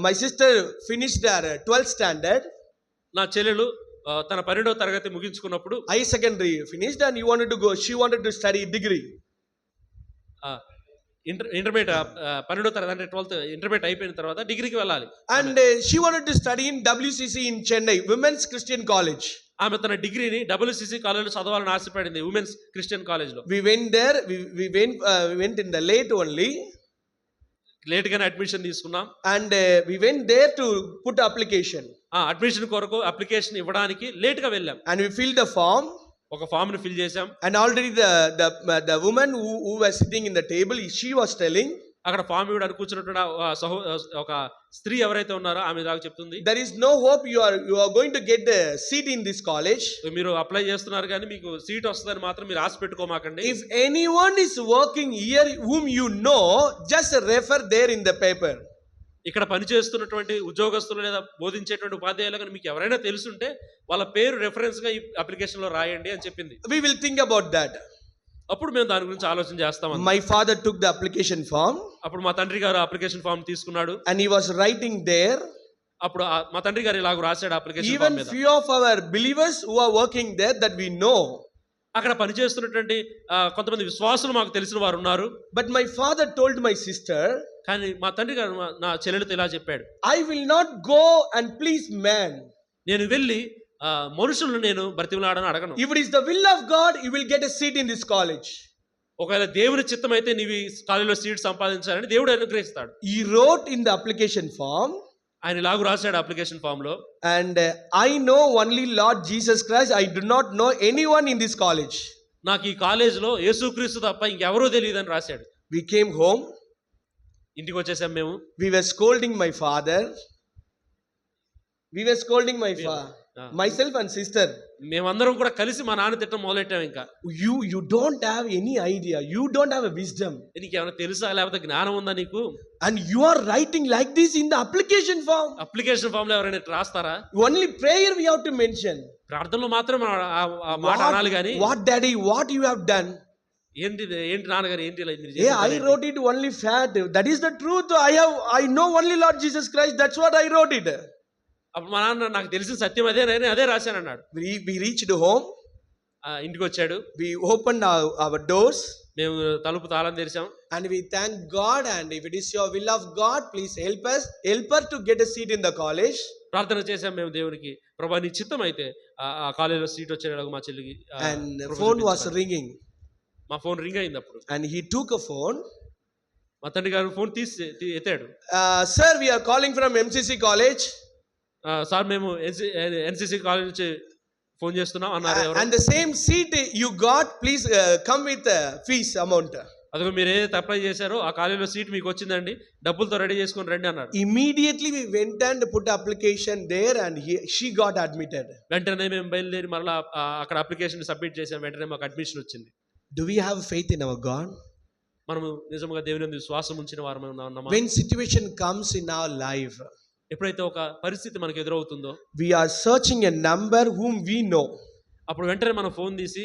S1: my sister finished her 12th standard,
S2: నా చెల్లెలు తన 12వ తరగతి ముగించుకున్నప్పుడు,
S1: high secondary finished and she wanted to study degree.
S2: Intermediate 12వ తరగతి అంటే 12th ఇంటర్మీడియట్ అయిపోయిన తర్వాత డిగ్రీకి వెళ్ళాలి.
S1: And she wanted to study in WCC in Chennai, Women's Christian College.
S2: ఆమె తన డిగ్రీని WCC కాలేజీలో చదవాలని ఆశపడింది, ఉమెన్స్ క్రిస్టియన్ కాలేజ్లో.
S1: We went there, we went in the late only.
S2: Late గానే అడ్మిషన్ తీసుకున్నాం.
S1: And we went there to put application.
S2: Admission కొరకు అప్లికేషన్ ఇవ్వడానికి లేట్ గా వెళ్ళాం.
S1: And we filled the form.
S2: ఒక ఫామ్ ని ఫిల్ చేసాం.
S1: And already the woman who was sitting in the table, she was telling,
S2: అక్కడ ఫామ్ ఇవ్వడానికి కూర్చున్నటువంటి ఒక స్త్రీ ఎవరైతే ఉన్నారో ఆమె దాకా చెప్తుంది,
S1: there is no hope you are going to get the seat in this college.
S2: మీరు అప్లై చేస్తున్నారు కానీ మీకు సీట్ వస్తుందని మాత్రం మీరు ఆశ పెట్టుకోమాకండి.
S1: If anyone is working here whom you know, just refer there in the paper.
S2: ఇక్కడ పనిచేస్తున్నటువంటి ఉద్యోగస్తులు లేదా బోధించేటువంటి ఉపాధ్యాయులు కానీ మీకు ఎవరైనా తెలుసుంటే వాళ్ళ పేరు రెఫరెన్స్ గా ఈ అప్లికేషన్ లో రాయండి అని చెప్పింది.
S1: We will think about that.
S2: అప్పుడు మేము దాని గురించి ఆలోచన చేస్తాం.
S1: My father took the application form.
S2: అప్పుడు మా తండ్రి గారు అప్లికేషన్ ఫామ్ తీసుకున్నాడు.
S1: And he was writing there.
S2: అప్పుడు మా తండ్రి గారు ఇలాగ రాశాడు అప్లికేషన్ ఫామ్ మీద.
S1: Even few of our believers who are working there that we know.
S2: అక్కడ పనిచేస్తున్నటువంటి కొంతమంది విశ్వాసులు మాకు తెలిసిన వారు ఉన్నారు.
S1: But my father told my sister,
S2: కానీ మా తండ్రి గారు నా చెల్లెలతో ఇలా చెప్పాడు,
S1: I will not go and please man.
S2: నేను వెళ్ళి మనుషులను నేను బ్రతిమలాడను అడగను.
S1: If it is the will of God, you will get a seat in this college.
S2: ఒకవేళ దేవుని చిత్తం అయితే నీవు ఈ కాలేజీలో సీట్ సంపాదించాలని దేవుడు అనుగ్రహిస్తాడు.
S1: He wrote in the application form.
S2: ఆయన ఇలాగ రాశాడు అప్లికేషన్ ఫామ్ లో,
S1: and I know only Lord Jesus Christ. I do not know anyone in this college.
S2: నాకు ఈ కాలేజీలో యేసుక్రీస్తు తప్ప ఇంకెవరో తెలియదని రాశాడు.
S1: We came home.
S2: ఇంటికి వచ్చేసాం మేము.
S1: We were scolding my father. Myself and sister.
S2: మేమందరం కూడా కలిసి మా నాన్న తిట్టడం మొదలెట్టాం. ఇంకా
S1: you don't have any idea, you don't have a wisdom,
S2: నీకు ఏమైనా తెలుసా లేకపోతే జ్ఞానం ఉందా నీకు,
S1: and you are writing like this in the application form.
S2: Application form లో ఎవరైనా రాస్తారా?
S1: Only prayer we have to mention.
S2: ప్రార్థనలో మాత్రం ఆ మాట అనాలి గాని,
S1: what daddy, what you have done,
S2: ఏంటి నాన్నగారు ఏంటి ఇలా మీరు
S1: చేశారు? I wrote it only fact, that is the truth. I know only Lord Jesus Christ, that's what I wrote it.
S2: అప్పుడు మా నాన్న నాకు తెలిసిన సత్యం అదే రాశాను అన్నాడు.
S1: We reached home.
S2: ఇంటికి వచ్చాడు.
S1: We opened our doors.
S2: మేము తలుపు తాళం తెరిచాం.
S1: And we thank God, and if it is your will of God, please help her to get a seat in the college.
S2: ప్రార్థన చేసాం మేము దేవునికి, ప్రభువా నీ చిత్తం అయితే ఆ కాలేజీలో సీట్ వచ్చేలాగా మా చెల్లికి.
S1: And phone was ringing.
S2: మా ఫోన్ రింగ్ అయింది అప్పుడు.
S1: And he took a phone.
S2: మా తండ్రి గారు ఫోన్ ఎత్తాడు.
S1: Sir, we are calling from MCC college.
S2: Sir మేము ఎన్సిసి కాలేజ్ నుంచి ఫోన్ చేస్తున్నాం అన్నారు.
S1: And the same seat you got, please come with fees amount.
S2: అదిగో మీరు ఏదైతే అప్లై చేశారో ఆ కాలేజీలో సీట్ మీకు వచ్చిందండి, డబ్బులతో రెడీ చేసుకొని రండి అన్నాడు.
S1: Immediately we went and put application there and she got admitted.
S2: వెంటనే మేము బయలుదేరి మరలా అక్కడ అప్లికేషన్ సబ్మిట్ చేసాం. వెంటనే మాకు అడ్మిషన్ వచ్చింది.
S1: Do we have faith in our God?
S2: మనము నిజంగా దేవుని యందు విశ్వాసం ఉంచిన వారమై ఉన్నామా?
S1: When situation comes in our life,
S2: ఎప్పుడైతే ఒక పరిస్థితి మనకు ఎదురవుతుందో
S1: we are searching a number whom we know.
S2: అప్పుడు వెంటనే మనం ఫోన్ తీసి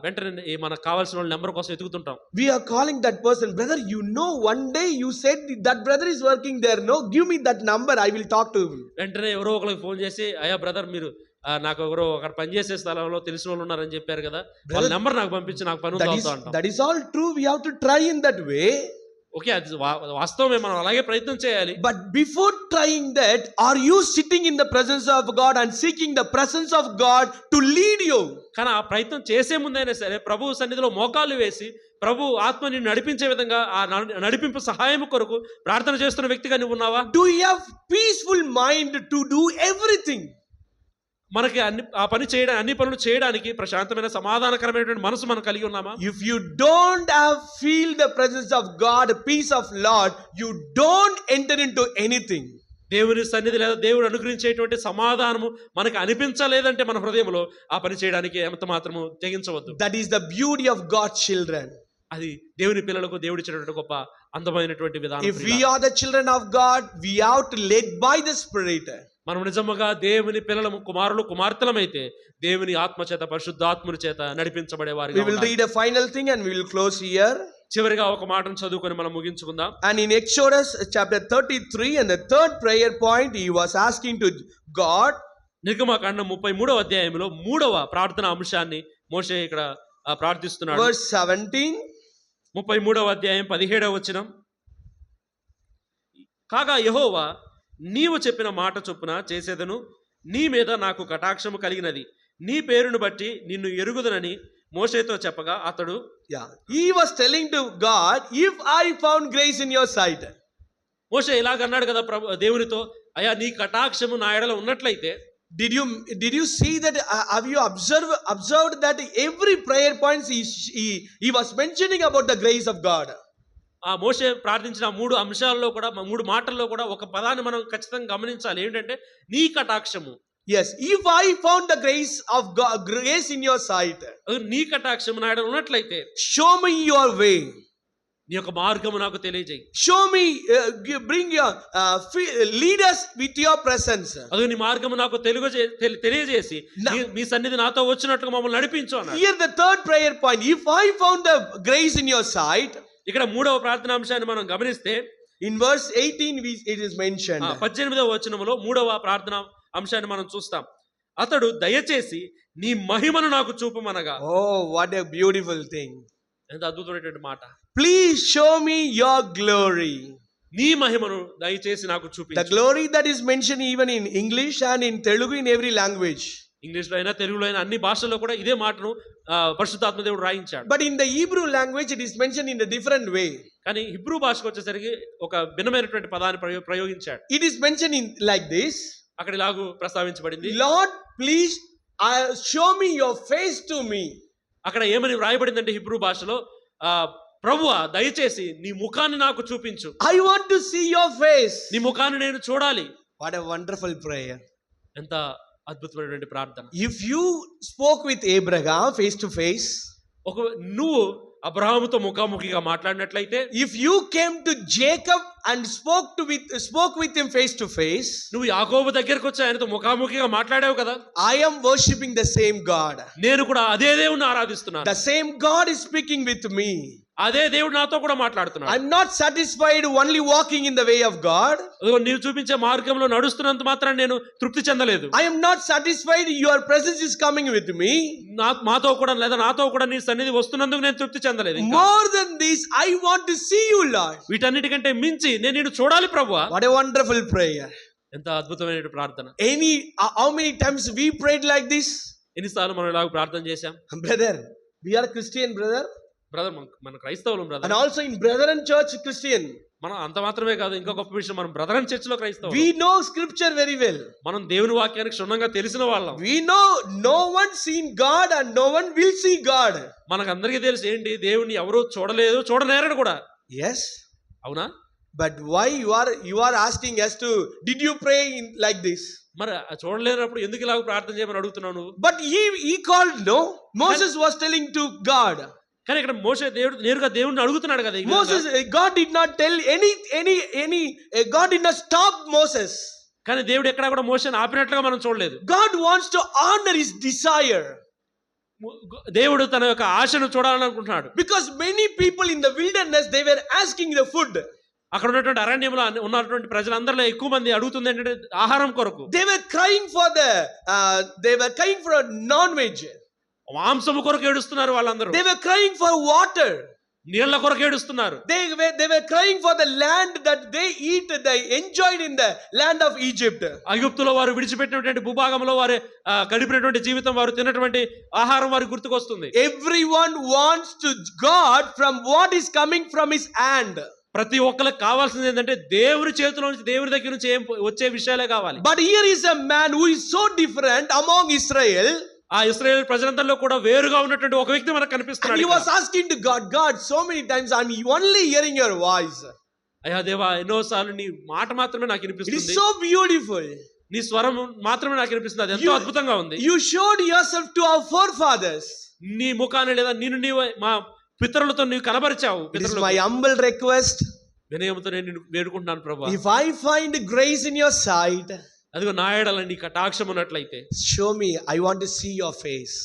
S2: వెంటనే మనకు కావాల్సిన వాళ్ళ నెంబర్ కోసం ఎతుకుతుంటాం.
S1: We are calling that person, brother, you know, one day you said that brother is working there. No, give me that number, I will talk to him.
S2: వెంటనే ఎవరో ఒకరికి ఫోన్ చేసి, అయ్యా బ్రదర్, మీరు నాకు ఎవరో అక్కడ పనిచేసే స్థలంలో తెలిసిన వాళ్ళు ఉన్నారని చెప్పారు కదా, వాళ్ళ నెంబర్ నాకు పంపించి నాకు పని అవుతా అంటాం.
S1: That is all true. We have to try in that way.
S2: Okay, అది వాస్తవమే, మనం అలాగే ప్రయత్నం చేయాలి.
S1: But before trying that, are you sitting in the presence of God and seeking the presence of God to lead you?
S2: కానీ ఆ ప్రయత్నం చేసే ముందైనా సరే ప్రభు సన్నిధిలో మోకాళ్ళు వేసి ప్రభు ఆత్మని నడిపించే విధంగా ఆ నడిపింపు సహాయం కొరకు ప్రార్థన చేస్తున్న వ్యక్తిగా నువ్వు ఉన్నావా?
S1: Do you have peaceful mind to do everything?
S2: మనకి ఆ పని చేయడానికి, అన్ని పనులు చేయడానికి ప్రశాంతమైన సమాధానకరమైనటువంటి మనసు మనం కలిగి ఉన్నామా?
S1: If you don't have feel the presence of God, peace of Lord, you don't enter into anything.
S2: దేవుని సన్నిధి లేదా దేవుడు అనుగ్రహించేటువంటి సమాధానము మనకు అనిపించలేదంటే మన హృదయంలో ఆ పని చేయడానికి ఎంత మాత్రము తెగించవద్దు.
S1: That is the beauty of God's children.
S2: అది దేవుని పిల్లలకు దేవుడు ఇచ్చినటువంటి గొప్ప అందమైనటువంటి విధానం.
S1: If we are the children of God, we have to led by the Spirit.
S2: మనం నిజముగా దేవుని పిల్లలము, కుమారులు కుమార్తెలమైతే దేవుని ఆత్మ చేత, పరిశుద్ధాత్ముని చేత నడిపించబడే వారిగా
S1: We will read a final thing and we will close here.
S2: చివరిగా ఒక మాటను చదువుకొని మనం ముగించుకుందాం.
S1: And in Exodus chapter 33 and the third prayer point, he was asking to God.
S2: నిర్గమకాండం 33వ అధ్యాయంలో 3వ ప్రార్థన అంశాన్ని మోషే ఇక్కడ ప్రార్థిస్తున్నాడు.
S1: Verse 17.
S2: 33వ అధ్యాయం 17వ వచనం. కాగా యెహోవా, నీవు చెప్పిన మాట చొప్పున చేసేదను, నీ మీద నాకు కటాక్షము కలిగినది, నీ పేరును బట్టి నిన్ను ఎరుగుదనని మోషేతో చెప్పగా అతడు,
S1: he was telling to God, if I found grace in your sight.
S2: మోషే ఇలాగన్నాడు కదా దేవునితో, అయ్యా నీ కటాక్షము నా ఎడల ఉన్నట్లయితే.
S1: Did you see that? Have you observed that every prayer points he was mentioning about the grace of God?
S2: ఆ మోషే ప్రార్థించిన 3 అంశాల్లో కూడా, 3 మాటల్లో కూడా ఒక పదాన్ని మనం ఖచ్చితంగా గమనించాలి. ఏంటంటే నీ కటాక్షము.
S1: Yes, if I found the grace of God, grace in your sight,
S2: నీ కటాక్షము నా ఎడల ఉన్నట్లయితే,
S1: show me your way.
S2: నీ యొక్క మార్గము నాకు తెలియజేయి.
S1: Show me, bring your lead us with your presence.
S2: అది నీ మార్గము నాకు తెలియజేసి మీ సన్నిధి నాతో వచ్చినట్టుగా మమ్మల్ని నడిపించు అన్నాడు.
S1: Here the third prayer point, if I found the grace in your sight.
S2: ఇక్కడ 3వ ప్రార్థనా అంశాన్ని మనం గమనిస్తే
S1: in verse 18 it is mentioned.
S2: 18వ వచనములో 3వ ప్రార్థనా అంశాన్ని మనం చూస్తాం. అతడు దయచేసి నీ మహిమను నాకు చూపమనగా.
S1: Oh, what a beautiful thing.
S2: ఎంత అద్భుతమైనటువంటి మాట.
S1: Please show me your glory.
S2: నీ మహిమను దయచేసి నాకు చూపించు.
S1: The glory that is mentioned even in English and in Telugu, in every language.
S2: ఇంగ్లీష్లో అయినా తెలుగులో అయినా అన్ని భాషల్లో కూడా ఇదే మాటను పరిశుద్ధాత్మ దేవుడు రాయించాడు.
S1: But in the Hebrew language it is mentioned in a different way.
S2: కానీ హిబ్రూ భాషకు వచ్చేసరికి ఒక భిన్నమైనటువంటి పదాన్ని ప్రయోగించాడు.
S1: It is mentioned in like this.
S2: అక్కడ ఇలాగూ ప్రస్తావించబడింది,
S1: Lord, please show me your face to me.
S2: అక్కడ ఏమని వ్రాయబడిందంటే హిబ్రూ భాషలో, ప్రభువా దయచేసి నీ ముఖాన్ని నాకు చూపించు.
S1: I want to see your face.
S2: నీ ముఖాన్ని నేను చూడాలి.
S1: What a wonderful prayer.
S2: ఎంత అద్భుతమైనటువంటి ప్రార్థన.
S1: If you spoke with Abraham face to face,
S2: నువ్వు అబ్రహాముతో ముఖాముఖిగా మాట్లాడినట్లయితే,
S1: if you came to Jacob and spoke with him face to face,
S2: నువ్వు యాకోబు దగ్గరికి వచ్చి ఆయనతో ముఖాముఖిగా మాట్లాడావు కదా.
S1: I am worshiping the same God.
S2: నేను కూడా అదే దేవుని ఆరాధిస్తున్నాను.
S1: The same God is speaking with me.
S2: అదే దేవుడు నాతో కూడా మాట్లాడుతున్నాడు.
S1: I'm not satisfied only walking in the way of God.
S2: నీవు చూపించే మార్గంలో నడుస్తున్నంత మాత్రం నేను తృప్తి చెందలేదు.
S1: I am not satisfied your presence is coming with me.
S2: నాతో కూడా లేదా నాతో కూడా నీ సన్నిధి వస్తున్నందుకు నేను తృప్తి చెందలేదు.
S1: More than this, I want to see you, Lord.
S2: వీటన్నిటికంటే మించి నేను నిన్ను చూడాలి ప్రభువా.
S1: What a wonderful prayer.
S2: ఎంత అద్భుతమైన ప్రార్థన.
S1: How many times we prayed like this?
S2: ఎన్నిసార్లు మనం ఇలాగ ప్రార్థన చేశాం?
S1: Brother, we are Christian, brother.
S2: Brother మన క్రైస్తవులు
S1: And
S2: brother,
S1: also in Brethren Church Christian.
S2: మనం అంత మాత్రమే కాదు, ఇంకో గొప్ప విషయం, మనం బ్రదరన్ చర్చిలో క్రైస్తవులు.
S1: We know scripture very well.
S2: మనం దేవుని వాక్యానికి క్షుణ్ణంగా తెలిసిన వాళ్ళం.
S1: We know no one seen God and no one will see God.
S2: మనకందరికీ తెలుసు ఏంటి, దేవుని ఎవరు చూడలేదు, చూడలేరని కూడా.
S1: Yes.
S2: అవునా?
S1: But why you are asking us to, did you pray in like this?
S2: మరి చూడలేనప్పుడు ఎందుకు ఇలాగ ప్రార్థన చేయమని అడుగుతున్నావు నువ్వు?
S1: But he called, no. Moses was telling to God.
S2: కానీ ఇక్కడ మోషే దేవుడు నేరుగా దేవుడిని అడుగుతున్నాడు కదా.
S1: Moses, God did not tell God did not stop Moses.
S2: కానీ దేవుడు ఎక్కడ కూడా మోషేని ఆపినట్లుగా మనం చూడలేదు.
S1: God wants to honor his desire.
S2: దేవుడు తన యొక్క ఆశను చూడాలని అనుకుంటున్నాడు.
S1: Because many people in the wilderness, they were asking the food.
S2: అక్కడ ఉన్నటువంటి అరణ్యంలో ఉన్నటువంటి ప్రజలందరిలో ఎక్కువ మంది అడుగుతుంది ఏంటంటే ఆహారం కొరకు.
S1: They were crying for non-veg.
S2: మాంసము కొరకు ఏడుస్తున్నారు వాళ్ళందరూ.
S1: They were crying for water.
S2: నీళ్ల కొరకు ఏడుస్తున్నారు.
S1: They were crying for the land that they enjoyed in the land of Egypt.
S2: ఐగుప్తులో వారు విడిచిపెట్టినటువంటి భూభాగంలో వారు గడిపినటువంటి జీవితం, వారు తిన్నటువంటి ఆహారం వారికి గుర్తుకొస్తుంది.
S1: Everyone wants to God from what is coming from his hand.
S2: ప్రతి ఒక్కరికి కావాల్సింది ఏంటంటే దేవుని చేతిలో నుంచి, దేవుని దగ్గర నుంచి వచ్చే విషయాలే కావాలి.
S1: But here is a man who is so different among Israel.
S2: ఆ ఇశ్రాయేలు ప్రజలందరిలో కూడా వేరుగా ఉన్నటువంటి ఒక వ్యక్తి మనకు కనిపిస్తున్నాడు.
S1: And he was asking to God, so many times I'm only hearing your voice.
S2: అయ్యా దేవా, ఎన్నోసార్లు నీ మాట మాత్రమే నాకు
S1: It is
S2: వినిపిస్తుంది,
S1: so beautiful.
S2: నీ స్వరం మాత్రమే నాకు వినిపిస్తుంది, అది ఎంతో అద్భుతంగా ఉంది.
S1: You showed yourself to our forefathers.
S2: నీ ముఖాన్ని లేదా నీవు మా పితరులతో నీవు కనబరిచావు.
S1: It is my humble request.
S2: వినయముతో నేను నిన్ను వేడుకుంటున్నాను ప్రభువా,
S1: If I find grace in your sight,
S2: అదిగో నా ఎడల నీ కటాక్షం ఉన్నట్లయితే
S1: show me. I want to see your face.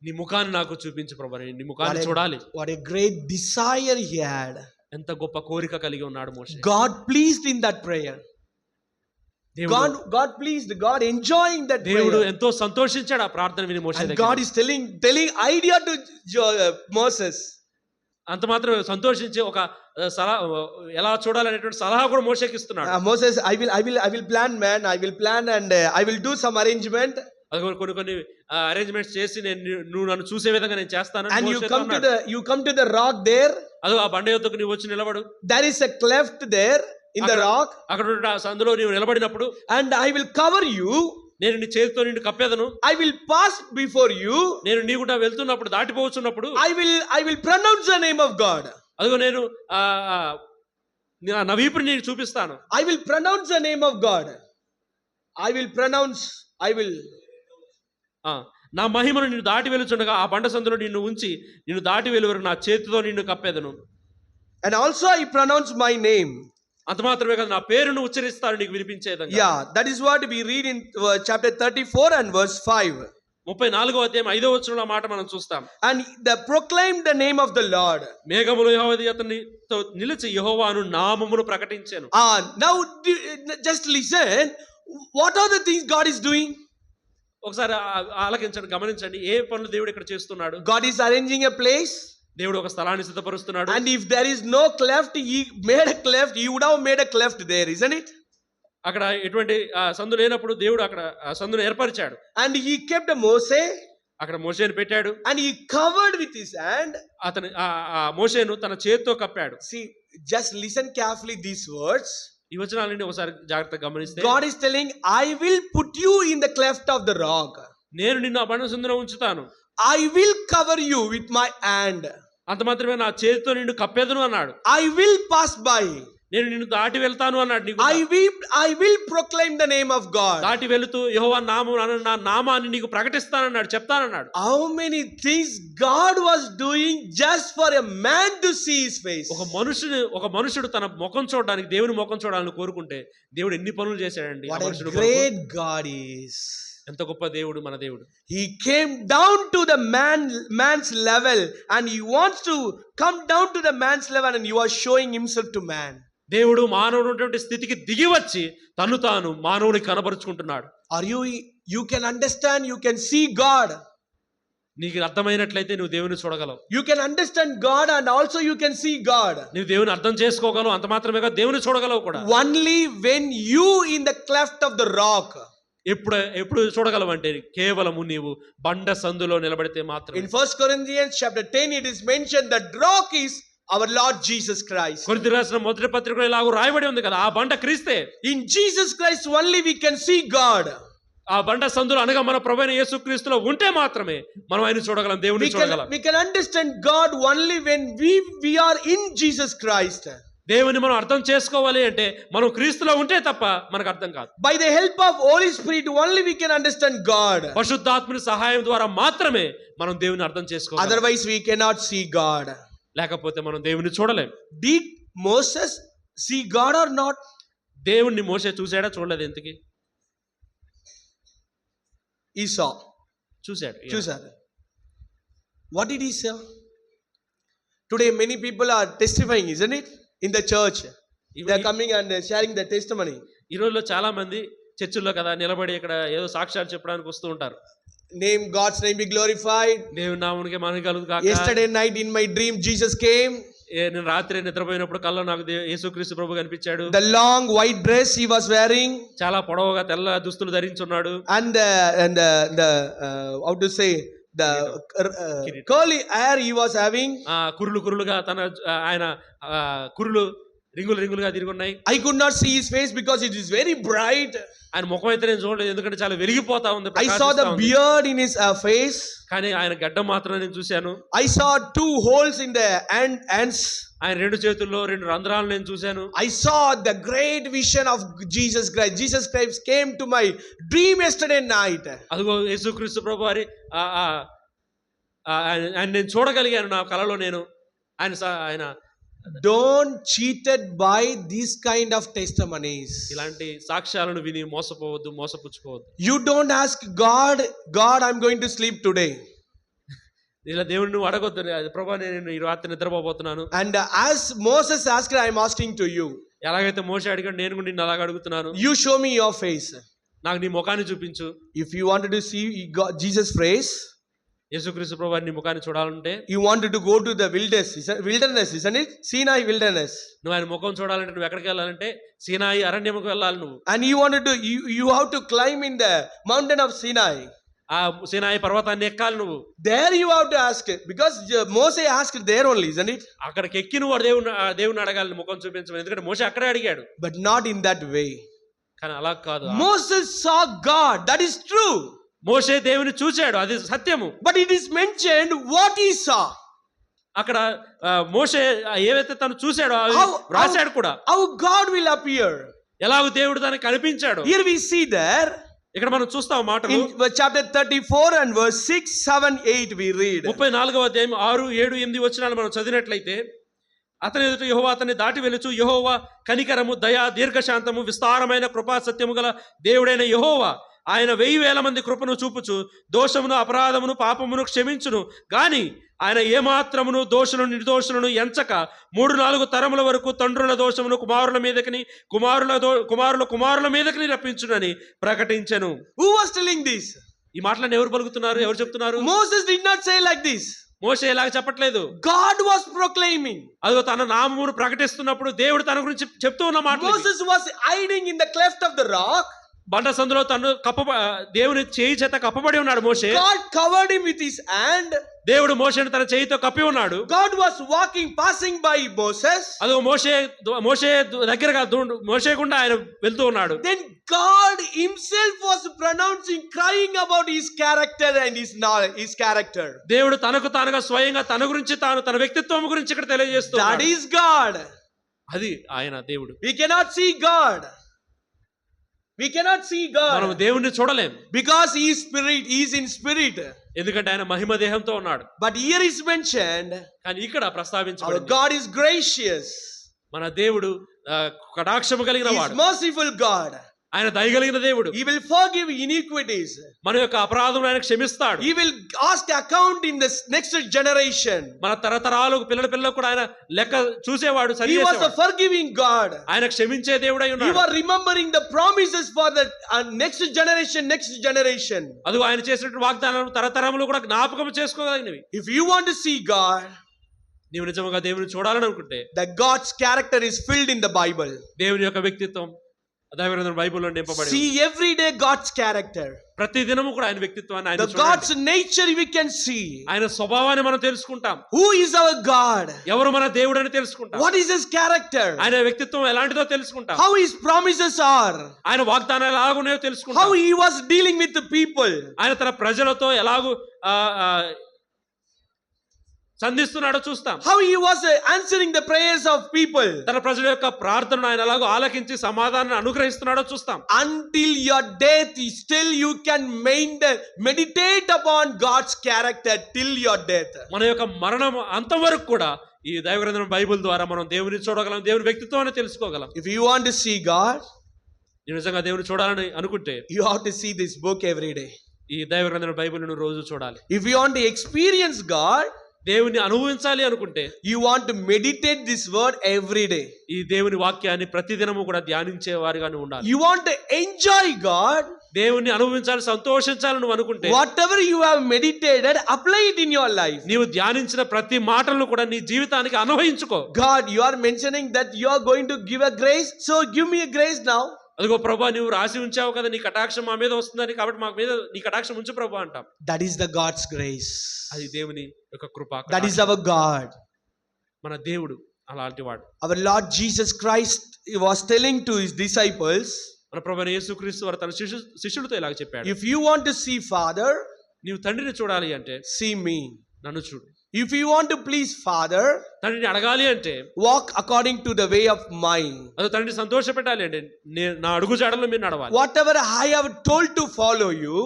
S2: నీ ముఖాన్ని నాకు చూపించు ప్రభువా, నేను నీ ముఖాన్ని చూడాలి.
S1: What a great desire he had.
S2: ఎంత గొప్ప కోరిక కలిగి ఉన్నాడు మోషే.
S1: God pleased in that prayer. God pleased. God enjoying that
S2: దేవుడు
S1: prayer.
S2: ఎంతో సంతోషించాడు ఆ ప్రార్థన విని మోషే
S1: And
S2: దగ్గర.
S1: God is telling idea to Moses.
S2: అంత మాత్రం సంతోషించి ఒక సలహా, ఎలా చూడాలనేటువంటి సలహా కూడా మోషేకి ఇస్తున్నాడు.
S1: Moses, I will plan, man. I will plan and I will do some arrangement.
S2: అది కొన్ని అరేంజ్మెంట్స్ చేసి నువ్వు నన్ను చూసే విధంగా నేను చేస్తాను.
S1: And you come to the rock there.
S2: అది ఆ బండ యొద్దకు నువ్వు వచ్చి నిలబడు.
S1: There is a cleft there in the rock.
S2: అక్కడ సందులో నీవు నిలబడినప్పుడు,
S1: and I will cover you.
S2: నేను నీ చేతితో నిన్ను కప్పేదను.
S1: I will pass before you.
S2: నేను నీ గుండా వెళ్తున్నప్పుడు, దాటిపోవచ్చున్నప్పుడు
S1: I will pronounce the name of God.
S2: అదిగో నేను నా వీపుని నీకు చూపిస్తాను.
S1: I will pronounce the name of God.
S2: నా మహిమను నిన్ను దాటి వెలుచుండగా ఆ బండ సందులో నిన్ను ఉంచి నిన్ను దాటి వెలువరు నా చేతితో నిన్ను కప్పేదను.
S1: And also I pronounce my name.
S2: అంత మాత్రమే కాదు, నా పేరును ఉచ్చరిస్తాను నీకు వినిపించేదంగా.
S1: Yeah, that is what we read in chapter 34 and verse 5.
S2: 34వ అధ్యాయం 5వ వచనంలో మాట మనం చూస్తాం.
S1: And they proclaimed the name of the Lord.
S2: మేఘములో యెహోవా అతనితో నిలిచి యెహోవాను నామమును ప్రకటించెను.
S1: Now just listen, what are the things God is doing?
S2: ఒకసారి ఆలకించండి, గమనించండి ఏ పనులు దేవుడు ఇక్కడ చేస్తున్నాడు.
S1: God is arranging a place.
S2: దేవుడు ఒక స్థలాన్ని సిద్ధపరుస్తున్నాడు.
S1: And if there is no cleft, he made a cleft. He would have made a cleft there, isn't it?
S2: అక్కడ ఎటువంటి సందు లేనప్పుడు దేవుడు అక్కడ సందును ఏర్పరిచాడు.
S1: And he kept Moses.
S2: అక్కడ మోషేను పెట్టాడు.
S1: And he covered with his hand.
S2: అతను మోషేను తన చేతితో కప్పాడు.
S1: See, just listen carefully these words.
S2: ఈ వచనాలని ఒకసారి జాగ్రత్తగా గమనిస్తే,
S1: God is telling, I will put you in the cleft of the rock.
S2: నేను నిన్ను ఆ బండ సందులో ఉంచుతాను.
S1: I will cover you with my hand.
S2: అంత మాత్రమే నా చేతితో నిన్ను కప్పేదను అన్నాడు.
S1: I will pass by.
S2: నేను నిన్ను దాటి వెళ్తాను అన్నాడు.
S1: I will proclaim the name of God.
S2: దాటి వెళుతూ యెహోవా నా నామాన్ని నీకు ప్రకటిస్తానన్నాడు, చెప్తానన్నాడు.
S1: How many things God was doing just for a man to see his face.
S2: ఒక మనుషుడు తన ముఖం చూడడానికి, దేవుని ముఖం చూడాలని కోరుకుంటే దేవుడు ఎన్ని పనులు చేశాడండి.
S1: What a great God is.
S2: ఎంత గొప్ప దేవుడు మన దేవుడు.
S1: He came down to the man's level and he wants to come down to the man's level and he was showing himself to man.
S2: దేవుడు మానవుడు స్థితికి దిగి వచ్చి తాను మానవునికి కనబరుచుకుంటున్నాడు.
S1: Are you can understand, you can see God.
S2: నీకు అర్థమైనట్లయితే నువ్వు దేవుని చూడగలవు.
S1: You can understand God and also you can see God.
S2: నువ్వు దేవుని అర్థం చేసుకోగలవు, అంత మాత్రమే కాదు దేవుని చూడగలవు కూడా.
S1: Only when you in the cleft of the rock.
S2: ఎప్పుడు చూడగలవంటే కేవలము నీవు బండ సందులో నిలబడితే మాత్రమే.
S1: In 1 Corinthians chapter 10 it is mentioned that rock is our Lord Jesus Christ.
S2: కొరింథీయులకు రాసిన మొదటి పత్రికలో ఇలాగ రాయబడి ఉంది కదా, ఆ బండ క్రీస్తే.
S1: In Jesus Christ only we can see God.
S2: ఆ బండ సందులో అనగా మన ప్రభువైన యేసుక్రీస్తులో ఉంటే మాత్రమే మనం ఆయన చూడగలం, దేవుని చూడగలం.
S1: We can understand God only when we are in Jesus Christ.
S2: దేవుని మనం అర్థం చేసుకోవాలి అంటే మనం క్రీస్తులో ఉంటే తప్ప మనకు అర్థం కాదు.
S1: By the help of Holy Spirit only we can understand God.
S2: పరిశుద్ధాత్మని సహాయం ద్వారా మాత్రమే మనం దేవుని అర్థం చేసుకోవాలి.
S1: Otherwise we cannot see God.
S2: లేకపోతే మనం దేవుని చూడలేం.
S1: Did Moses see God or not?
S2: దేవుణ్ణి మోసే చూసాడా చూడలేదు? ఎందుకు
S1: He saw.
S2: చూశాడు.
S1: What did he say? Today many people are testifying, isn't it? In the church. They are coming and sharing their testimony.
S2: ఈ రోజుల్లో చాలా మంది చర్చిల్లో కదా నిలబడి ఇక్కడ ఏదో సాక్ష్యాలు చెప్పడానికి వస్తూ ఉంటారు.
S1: God's name be glorified.
S2: దేవుని నామమునకే మహిమ కలుగు గాక.
S1: Yesterday night in my dream Jesus came.
S2: నేను రాత్రి నిద్రపోయినప్పుడు కల్లో నాకు యేసుక్రీస్తు ప్రభు కనిపించాడు.
S1: The long white dress he was wearing.
S2: చాలా పొడవుగా తెల్ల దుస్తులు ధరించున్నాడు.
S1: And the how to say the curly hair he was having.
S2: కురులుగా తన ఆయన కురులు రింగులుగా తిరిగి ఉన్నాయి.
S1: I could not see his face because it is very bright.
S2: ఆయన ముఖం అయితే నేను చూడలేదు, ఎందుకంటే చాలా వెలిగిపోతా ఉంది.
S1: I saw the beard in his face.
S2: కానీ ఆయన గడ్డం మాత్రం నేను చూశాను.
S1: I saw 2 holes in the hands.
S2: ఆయన 2 చేతుల్లో 2 రంధ్రాలు నేను చూశాను.
S1: I saw the great vision of Jesus Christ. Jesus Christ came to my dream yesterday night.
S2: అదిగో యేసుక్రీస్తు ప్రభు వారి ఆయన నేను చూడగలిగాను నా కలలో. నేను ఆయన
S1: don't cheated by these kind of testimonies.
S2: ఇలాంటి సాక్ష్యాలను విని మోసపుచ్చుకోవద్దు.
S1: You don't ask God I'm going to sleep today.
S2: ఇలా దేవుని నువ్వు అడగొద్దు, ప్రభువా నేను ఈ రాత్రి నిద్రపోబోతున్నాను.
S1: And as Moses asked, I am asking to you.
S2: ఎలాగైతే మోషే అడిగాడు నేను కూడా నిన్ను అలాగ అడుగుతున్నాను.
S1: You show me your face.
S2: నాకు నీ ముఖాన్ని చూపించు.
S1: If you wanted to see Jesus' face,
S2: యేసుక్రీస్తు ప్రభు వారి ముఖాన్ని చూడాలంటే
S1: you wanted to go to the wilderness, isn't it? Sinai wilderness.
S2: నువ్వు ఆయన ముఖం చూడాలంటే నువ్వు ఎక్కడికి వెళ్ళాలంటే సీనాయి అరణ్యముకు వెళ్ళాలి నువ్వు.
S1: And you have to climb in the mountain of Sinai.
S2: ఆ సీనాయి పర్వతాన్ని ఎక్కాలి నువ్వు.
S1: There you have to ask, because Moses asked there only, isn't it?
S2: అక్కడికి ఎక్కి నువ్వు దేవుని అడగాలి ముఖం చూపించమని, ఎందుకంటే మోషే అక్కడే అడిగాడు.
S1: But not in that way.
S2: కానీ అలా కాదు.
S1: Moses saw God, that is true.
S2: మోషే దేవుని చూశాడు, అది సత్యము.
S1: But it is mentioned what he saw.
S2: అక్కడ మోషే ఏవైతే తను చూశాడో రాశాడు కూడా.
S1: How God will appear.
S2: ఎలాగో దేవుడు దానికి కనిపించాడు.
S1: Here we see there.
S2: ఇక్కడ మనం చూస్తాం మాటలు.
S1: In chapter 34 and verse 6, 7, 8 we read.
S2: 34వ అధ్యాయం 6, 7, 8 వచనాలు మనం చదివినట్లయితే, అతని ఎదుట యెహోవా అతన్ని దాటి వెలుచు, యెహోవా కనికరము దయా దీర్ఘశాంతము విస్తారమైన కృపా సత్యము గల దేవుడైన యెహోవా ఆయన 1000 మంది కృపను చూపుచు దోషమును అపరాధమును పాపమును క్షమించును గాని ఆయన ఏమాత్రమును దోషులను నిర్దోషులను ఎంచక 3-4 తరముల వరకు తండ్రుల దోషమును కుమారుల మీదకిని కుమారుల మీదకిని రప్పించునని ప్రకటించెను.
S1: Who was telling this?
S2: ఈ మాటలను ఎవరు పలుకుతున్నారు, ఎవరు చెప్తున్నారు?
S1: Moses did not say like this.
S2: మోషే ఇలాగ చెప్పట్లేదు.
S1: God was proclaiming.
S2: అదిగో తన నామమును ప్రకటిస్తున్నప్పుడు దేవుడు తన గురించి చెప్తూ ఉన్న మాట.
S1: Moses was hiding in the cleft of the rock.
S2: బండ సందులో తను దేవుని చేయి చేత కప్పబడి ఉన్నాడు మోషే.
S1: God covered him with his hand.
S2: దేవుడు మోషేను తన చేయితో కప్పి ఉన్నాడు.
S1: God was passing by Moses.
S2: అదో మోషే దగ్గరగా మోషే గుండా ఆయన వెళ్తూ ఉన్నాడు.
S1: Then God himself was pronouncing, crying about his character and his character.
S2: దేవుడు తనకు తానుగా స్వయంగా తన గురించి తన వ్యక్తిత్వం గురించి ఇక్కడ తెలియజేస్తున్నాడు.
S1: That is God.
S2: అది ఆయన దేవుడు.
S1: We cannot see God. We cannot see God.
S2: మనం దేవుణ్ణి చూడలేం.
S1: Because he is spirit, he is in spirit.
S2: ఎందుకంటే ఆయన మహిమ దేహంతో ఉన్నాడు.
S1: But here is mentioned,
S2: కానీ ఇక్కడ ప్రస్తావించబడింది,
S1: our God is gracious.
S2: మన దేవుడు కటాక్షము కలిగిన వాడు.
S1: He is merciful God.
S2: ఆయన దయగలిగిన దేవుడు.
S1: He will forgive iniquities.
S2: మన యొక్క అపరాధములను ఆయన క్షమిస్తాడు.
S1: He will ask account in the next generation.
S2: మన తరతరాలకు పిల్లలకు కూడా ఆయన లెక్క చూసేవాడు.
S1: He was a forgiving God.
S2: ఆయన క్షమించే దేవుడై ఉన్నాడు.
S1: You are remembering the promises for the next generation.
S2: అది ఆయన చేసినటువంటి వాగ్దానాలు తరతరములు కూడా జ్ఞాపకం చేసుకోగలిగినవి.
S1: If you want to see God,
S2: నీవు నిజంగా దేవుని చూడాలని అనుకుంటే,
S1: the God's character is filled in the Bible.
S2: దేవుని యొక్క వ్యక్తిత్వం దైవగ్రంథం బైబిల్లో నింపబడి
S1: See every day God's character.
S2: ప్రతి దినము కూడా ఆయన వ్యక్తిత్వాన్ని ఆయన
S1: The
S2: చూడండి.
S1: God's nature we can see.
S2: ఆయన స్వభావాన్ని మనం తెలుసుకుంటాం.
S1: Who is our God?
S2: ఎవరు మన దేవుడు అని తెలుసుకుంటాం.
S1: What is his character?
S2: ఆయన వ్యక్తిత్వం ఎలాంటిదో తెలుసుకుంటాం.
S1: How his promises are.
S2: ఆయన వాగ్దానాలు ఎలాగున్నాయో తెలుసుకుంటాం.
S1: How he was dealing with the people.
S2: ఆయన తన ప్రజలతో ఎలాగూ సంధిస్తున్నాడో చూస్తాం.
S1: How he was answering the prayers of people.
S2: తన ప్రజల యొక్క ప్రార్థనను ఆయన ఎలాగో ఆలకించి సమాధానాన్ని అనుగ్రహిస్తున్నాడో చూస్తాం.
S1: Until your death, still you can meditate upon God's character till your death.
S2: మన యొక్క మరణం అంతం వరకు కూడా ఈ దైవగ్రంథం బైబిల్ ద్వారా మనం దేవుని చూడగలం, దేవుని వ్యక్తిత్వాన్ని తెలుసుకోగలం.
S1: If you want to see God,
S2: నేను నిజంగా దేవుని చూడాలని అనుకుంటే
S1: you have to see this book every day.
S2: ఈ దైవగ్రంథం బైబిల్ను రోజు చూడాలి.
S1: If you want to experience God,
S2: దేవుని అనుభవించాలి అనుకుంటే
S1: you want to meditate this word every day.
S2: ఈ దేవుని వాక్యాన్ని ప్రతిదినము కూడా ధ్యానించే వారిగానే ఉండాలి.
S1: You want to enjoy God,
S2: దేవుని అనుభవించాలి, సంతోషించాలి నువ్వు అనుకుంటే
S1: whatever you have meditated, apply it in your life.
S2: నీవు ధ్యానించిన ప్రతి మాటలను కూడా నీ జీవితానికి అన్వయించుకో.
S1: God, you are mentioning that you are going to give a grace, so give me a grace now.
S2: అదిగో ప్రభా నువ్వు రాసి ఉంచావు కదా నీ కటాక్షం మా మీద వస్తుందని, కాబట్టి మాకు మీద నీ కటాక్షం ఉంచు ప్రభా అంటాం.
S1: That is the God's grace.
S2: అది దేవుని యొక్క కృప.
S1: That is our God.
S2: మన దేవుడు అలాంటి వాడు.
S1: Our Lord Jesus Christ was telling to his disciples,
S2: మన ప్రభువైన యేసుక్రీస్తు వారు తన శిష్యులతో ఇలాగ చెప్పాడు,
S1: if you want to see Father,
S2: నీవు తండ్రిని చూడాలి అంటే
S1: see me.
S2: నన్ను చూడు.
S1: If you want to please Father,
S2: తండ్రిని అడగాలి అంటే
S1: walk according to the way of mine.
S2: అది తండ్రిని సంతోష పెట్టాలి అంటే నా అడుగు జాడలో మీరు నడవాలి.
S1: Whatever I have told to follow you,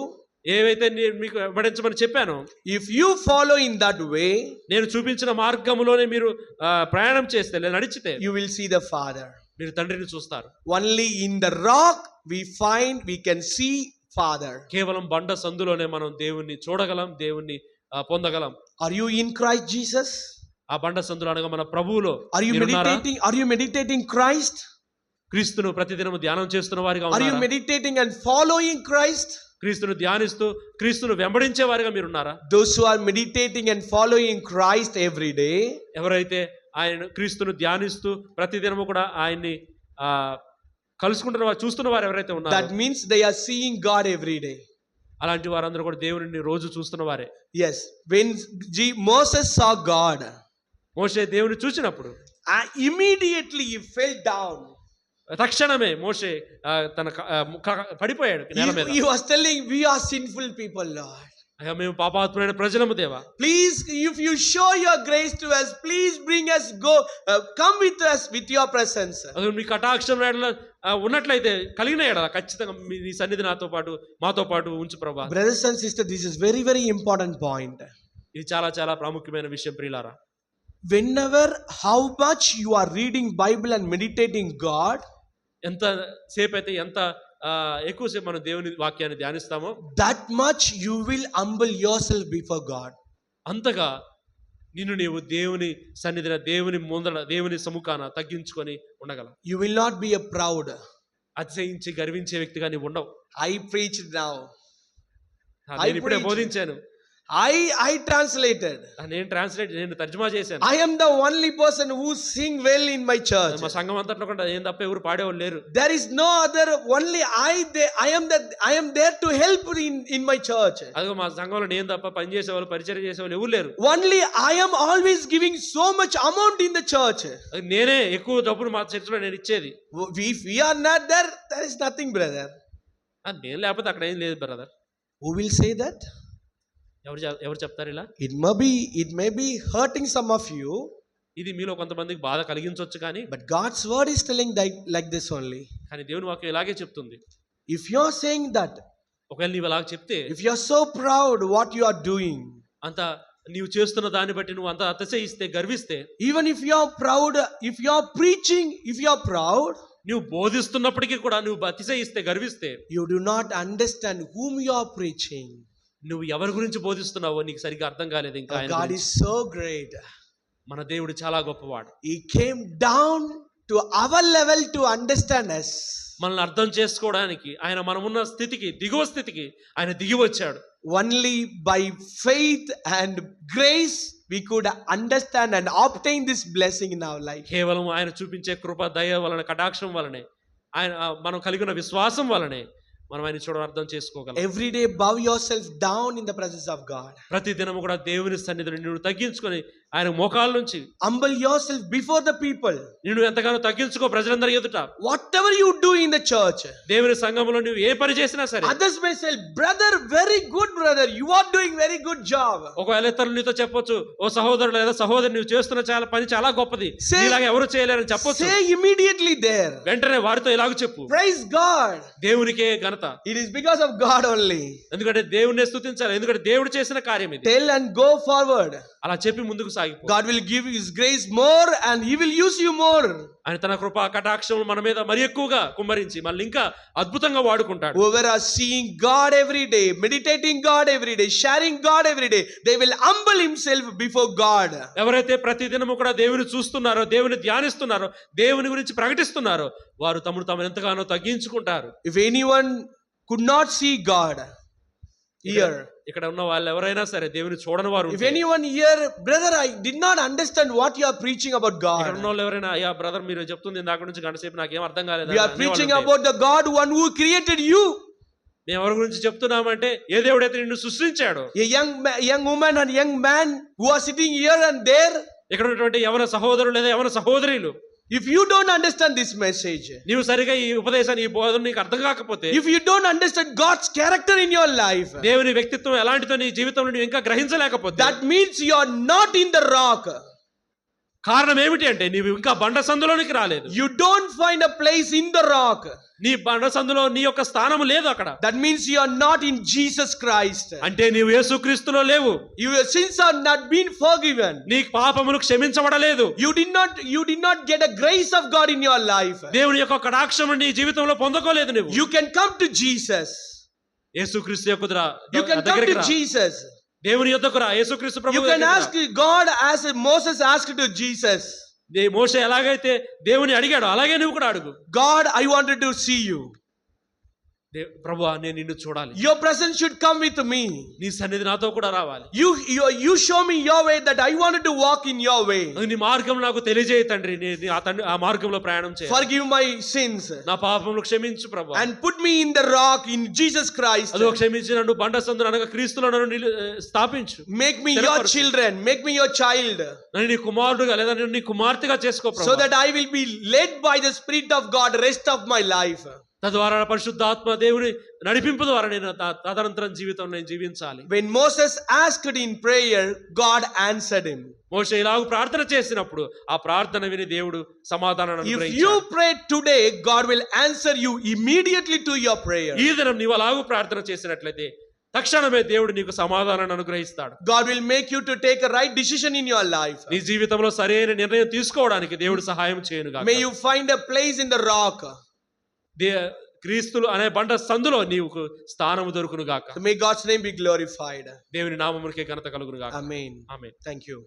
S2: ఏవైతే నేను మీకు వెంబడించమని చెప్పానో,
S1: if you follow in that way,
S2: నేను చూపించిన మార్గంలోనే మీరు ప్రయాణం చేస్తే నడిచితే
S1: you will see the Father.
S2: మీరు తండ్రిని చూస్తారు.
S1: Only in the rock we can see Father.
S2: కేవలం బండ సందులోనే మనం దేవుణ్ణి చూడగలం, దేవుణ్ణి పొందగలం.
S1: Are you in Christ Jesus?
S2: ఆ బండ సందులో అనగా మన ప్రభువులో
S1: Are you meditating Christ?
S2: క్రీస్తును ప్రతిదినము ధ్యానం చేస్తున్న వారిగా
S1: Are you
S2: ఉన్నారా?
S1: meditating and following Christ?
S2: క్రీస్తును ధ్యానిస్తూ క్రీస్తును వెంబడించే వారిగా మీరు ఉన్నారా?
S1: Those who are meditating and following Christ every day,
S2: ఎవరైతే ఆయన క్రీస్తును ధ్యానిస్తూ ప్రతిదినము కూడా ఆయన్ని కలుసుకుంటున్న వారు, చూస్తున్న వారు ఎవరైతే ఉన్నారో,
S1: that means they are seeing God every day.
S2: అలాంటి వారందరూ కూడా దేవుని రోజు చూస్తున్న వారే.
S1: Yes, when Moses saw God,
S2: మోషే దేవుని చూసినప్పుడు
S1: immediately he fell down.
S2: తక్షణమే మోషే తన పడిపోయాడు నేల మీద.
S1: He was telling, we are sinful people, Lord.
S2: అయ్యా మేము పాపాత్ములైన ప్రజలము దేవా,
S1: please, if you show your grace to us, please bring us, come with us with your presence.
S2: అది మీ కటాక్షం ఉన్నట్లయితే కలిగిన ఎడల ఖచ్చితంగా మీ సన్నిధి మాతో పాటు ఉంచు ప్రభా.
S1: Brothers and sisters, this is very very important point.
S2: ఇది చాలా చాలా ప్రాముఖ్యమైన విషయం ప్రియులారా.
S1: Whenever, how much you are reading Bible and meditating God,
S2: ఎంత సేపు అయితే ఎంత ఎక్కువసేపు మనం దేవుని వాక్యాన్ని ధ్యానిస్తామో,
S1: that much you will humble yourself before God.
S2: అంతగా నిన్ను నీవు దేవుని సన్నిధిన, దేవుని ముందర, దేవుని సముఖాన తగ్గించుకొని ఉండగలవు.
S1: You will not be a proud.
S2: అతిశయించి గర్వించే వ్యక్తిగా నీవు ఉండవు.
S1: I preached now.
S2: నేను ఇప్పుడే బోధించాను.
S1: I translated.
S2: నేను తర్జుమా చేశాను.
S1: I am the only person who sing well in my church.
S2: మా సంఘం అంతట్లో కూడా ఏం తప్ప ఎవరు పాడేవాళ్ళు లేరు.
S1: There is no other, only I am there to help in my church.
S2: అదిగో మా సంఘంలో నేను తప్ప పని చేసేవాళ్ళు, పరిచర్య చేసేవాళ్ళు ఎవరు లేరు.
S1: Only I am always giving so much amount in the church.
S2: నేనే ఎక్కువ డబ్బులు మా చర్చిలో నేను ఇచ్చేది.
S1: If we are not there, there is nothing, brother.
S2: నేను లేకపోతే అక్కడ ఏం లేదు brother.
S1: Who will say that?
S2: ఎవరు చెప్తారు ఇలా?
S1: It may be hurting some of you.
S2: ఇది మీలో కొంతమందికి బాధ కలిగించవచ్చు కానీ,
S1: but God's word is telling like this only.
S2: కానీ దేవుని వాక్యం ఇలాగే చెప్తుంది.
S1: If you are saying that,
S2: ఒకవేళ నీవు అలాగ చెప్తే,
S1: if you are so proud what you are doing,
S2: అంత నీవు చేస్తున్న దాన్ని బట్టి నువ్వు అంత అతిశయిస్తే, గర్విస్తే,
S1: even if you are proud, if you are preaching, if you are proud,
S2: నువ్వు బోధిస్తున్నప్పటికీ కూడా నువ్వు అతిశయిస్తే, గర్విస్తే,
S1: you do not understand whom you are preaching.
S2: నువ్వు ఎవరి గురించి బోధిస్తున్నావో నీకు సరిగ్గా అర్థం కాలేదు. ఇంకా
S1: God is so great.
S2: మన దేవుడు చాలా గొప్పవాడు.
S1: He came down to our level to understand us.
S2: మనల్ని అర్థం చేసుకోవడానికి ఆయన మనమున్న స్థితికి, దిగువ స్థితికి ఆయన దిగి వచ్చాడు.
S1: Only by faith and grace we could understand and obtain this blessing in our life.
S2: కేవలం ఆయన చూపించే కృప, దయ వలన, కటాక్షం వలనే ఆయన మనం కలిగి ఉన్న విశ్వాసం వలనే మనం ఆయన చూడడం అర్థం చేసుకోగలం.
S1: Every day bow yourself down in the presence of God.
S2: ప్రతి దినము కూడా దేవుని సన్నిధిలో నిన్ను తగ్గించుకొని ఆయన మోకాళ్ళ నుంచి
S1: Humble yourself before the people.
S2: నిన్ను ఎంతగానో తగ్గించుకో ప్రజలందరి ఎదుట.
S1: Whatever you do in the church,
S2: దేవుని సంఘంలో నువ్వు ఏ పని చేసినా సరే,
S1: others may say, brother, very good brother, you are doing very good job.
S2: ఒకవేళ ఇతరులు నీతో చెప్పొచ్చు, ఓ సహోదరుడు లేదా సహోదరి నువ్వు చేస్తున్న పని చాలా గొప్పది,
S1: Say-
S2: ఇలాగ ఎవరు చేయలేరని చెప్పొచ్చు.
S1: Say immediately there,
S2: వెంటనే వారితో ఇలాగ చెప్పు,
S1: praise God.
S2: దేవునికే ఘనత.
S1: It is because of God only.
S2: ఎందుకంటే దేవుణ్ణి స్తుతించాలి, ఎందుకంటే దేవుడు చేసిన కార్యం ఇది.
S1: Tell and go forward.
S2: అలా చెప్పి ముందుకు సాగిపో.
S1: God will give His grace more and He will use you more.
S2: ఆయన తన కృపా కటాక్షం మన మీద మరి ఎక్కువగా కుమ్మరించి మళ్ళీ ఇంకా అద్భుతంగా వాడుకుంటాడు.
S1: Whoever are seeing God every day, meditating God every day, sharing God every day, they will humble himself before God.
S2: ఎవరైతే ప్రతి దినము కూడా దేవుని చూస్తున్నారో, దేవుని ధ్యానిస్తున్నారో, దేవుని గురించి ప్రకటిస్తున్నారో, వారు తమను ఎంతగానో తగ్గించుకుంటారు.
S1: If anyone could not see God here,
S2: ఇక్కడ ఉన్న వాళ్ళు ఎవరైనా సరే దేవుని చూడని వారు,
S1: if anyone here, brother, I did not understand what you are preaching about
S2: ఇక్కడ
S1: God.
S2: ఉన్న వాళ్ళు ఎవరైనా, అయ్యా బ్రదర్ మీరు చెప్తుంది నాకు నుంచి గంట సేపు నాకేం అర్థం కాలేదు,
S1: We are preaching about the God one who created you.
S2: మేము ఎవరి గురించి చెప్తున్నామంటే ఏ దేవుడైతే నిన్ను సృష్టించాడో,
S1: A young woman and young man who are sitting here and there.
S2: ఇక్కడ ఉన్నటువంటి యవన సహోదరులు లేదా యవన సహోదరులు,
S1: If you don't understand this message,
S2: నీవు సరిగా ఈ ఉపదేశాన్ని ఈ బోధన నీకు అర్థం కాకపోతే,
S1: if you don't understand God's character in your life,
S2: దేవుని వ్యక్తిత్వం ఎలాంటిదో నీ జీవితంలో నువ్వు ఇంకా గ్రహించలేకపోతే,
S1: that means you are not in the rock.
S2: కారణం ఏమిటి అంటే నీవు ఇంకా బండ సందులోనికి రాలేదు.
S1: You don't find a place in the rock.
S2: నీ బండ సందులో నీ యొక్క స్థానం లేదు అక్కడ.
S1: That means you are not in Jesus Christ.
S2: అంటే నీవు యేసుక్రీస్తులో లేవు.
S1: Your sins are not been forgiven.
S2: నీ పాపములు క్షమించబడలేదు.
S1: You did not get a grace of God in your life.
S2: దేవుని యొక్క కటాక్షం నీ జీవితంలో పొందుకోలేదు నువ్వు.
S1: You can come to Jesus.
S2: యేసుక్రీస్తు యొక్క
S1: You can come to Jesus.
S2: దేవుని యొద్దకు రా, యేసుక్రీస్తు
S1: You
S2: ప్రభువు
S1: can
S2: దగ్గరికి
S1: ask God as Moses asked to Jesus.
S2: మోషే ఎలాగైతే దేవుని అడిగాడు అలాగే నువ్వు కూడా అడుగు.
S1: God, I wanted to see you.
S2: ప్రభువా నేను నిన్ను చూడాలి.
S1: Your presence should come with me.
S2: నీ సన్నిధి నాతో కూడా రావాలి.
S1: You show me your way that I wanted to walk in your way.
S2: నీ మార్గం నాకు తెలియజేయ తండ్రి, ఆ మార్గంలో ప్రయాణం చేయాలి.
S1: Forgive my sins.
S2: నా పాపములు క్షమించు ప్రభువా.
S1: And put me in the rock in Jesus Christ.
S2: అదో క్షమించి నన్ను బండ సందున అనగా క్రీస్తులో నన్ను స్థాపించు.
S1: Make me your children, make me your child.
S2: నన్ను నీ కుమారుడుగా లేదా నన్ను నీ కుమార్తెగా చేసుకో ప్రభువా.
S1: So that I will be led by the Spirit of God rest of my life.
S2: తద్వారా పరిశుద్ధాత్మ దేవుని నడిపింపు ద్వారా నేను తదనంతరం జీవితం నేను జీవించాలి.
S1: When Moses asked in prayer, God answered him.
S2: మోషే ఇలాగ ప్రార్థన చేసినప్పుడు ఆ ప్రార్థన విని దేవుడు సమాధానాన్ని
S1: If
S2: అనుగ్రహించాడు.
S1: you pray today, God will answer you immediately to your prayer.
S2: ఈ దినం నీవు అలాగూ ప్రార్థన చేసినట్లయితే తక్షణమే దేవుడు నీకు సమాధానాన్ని అనుగ్రహిస్తాడు.
S1: God will make you to take a right decision in your life.
S2: నీ జీవితంలో సరైన నిర్ణయం తీసుకోవడానికి దేవుడు సహాయం చేయనుగాక.
S1: May you find a place in the rock.
S2: క్రీస్తులు అనే బండ సందులో నీవు స్థానము దొరుకును గాక.
S1: May God's name be glorified.
S2: దేవుని నామమునకే ఘనత కలుగును గాక.
S1: Amen.
S2: ఆమేన్.
S1: Thank you.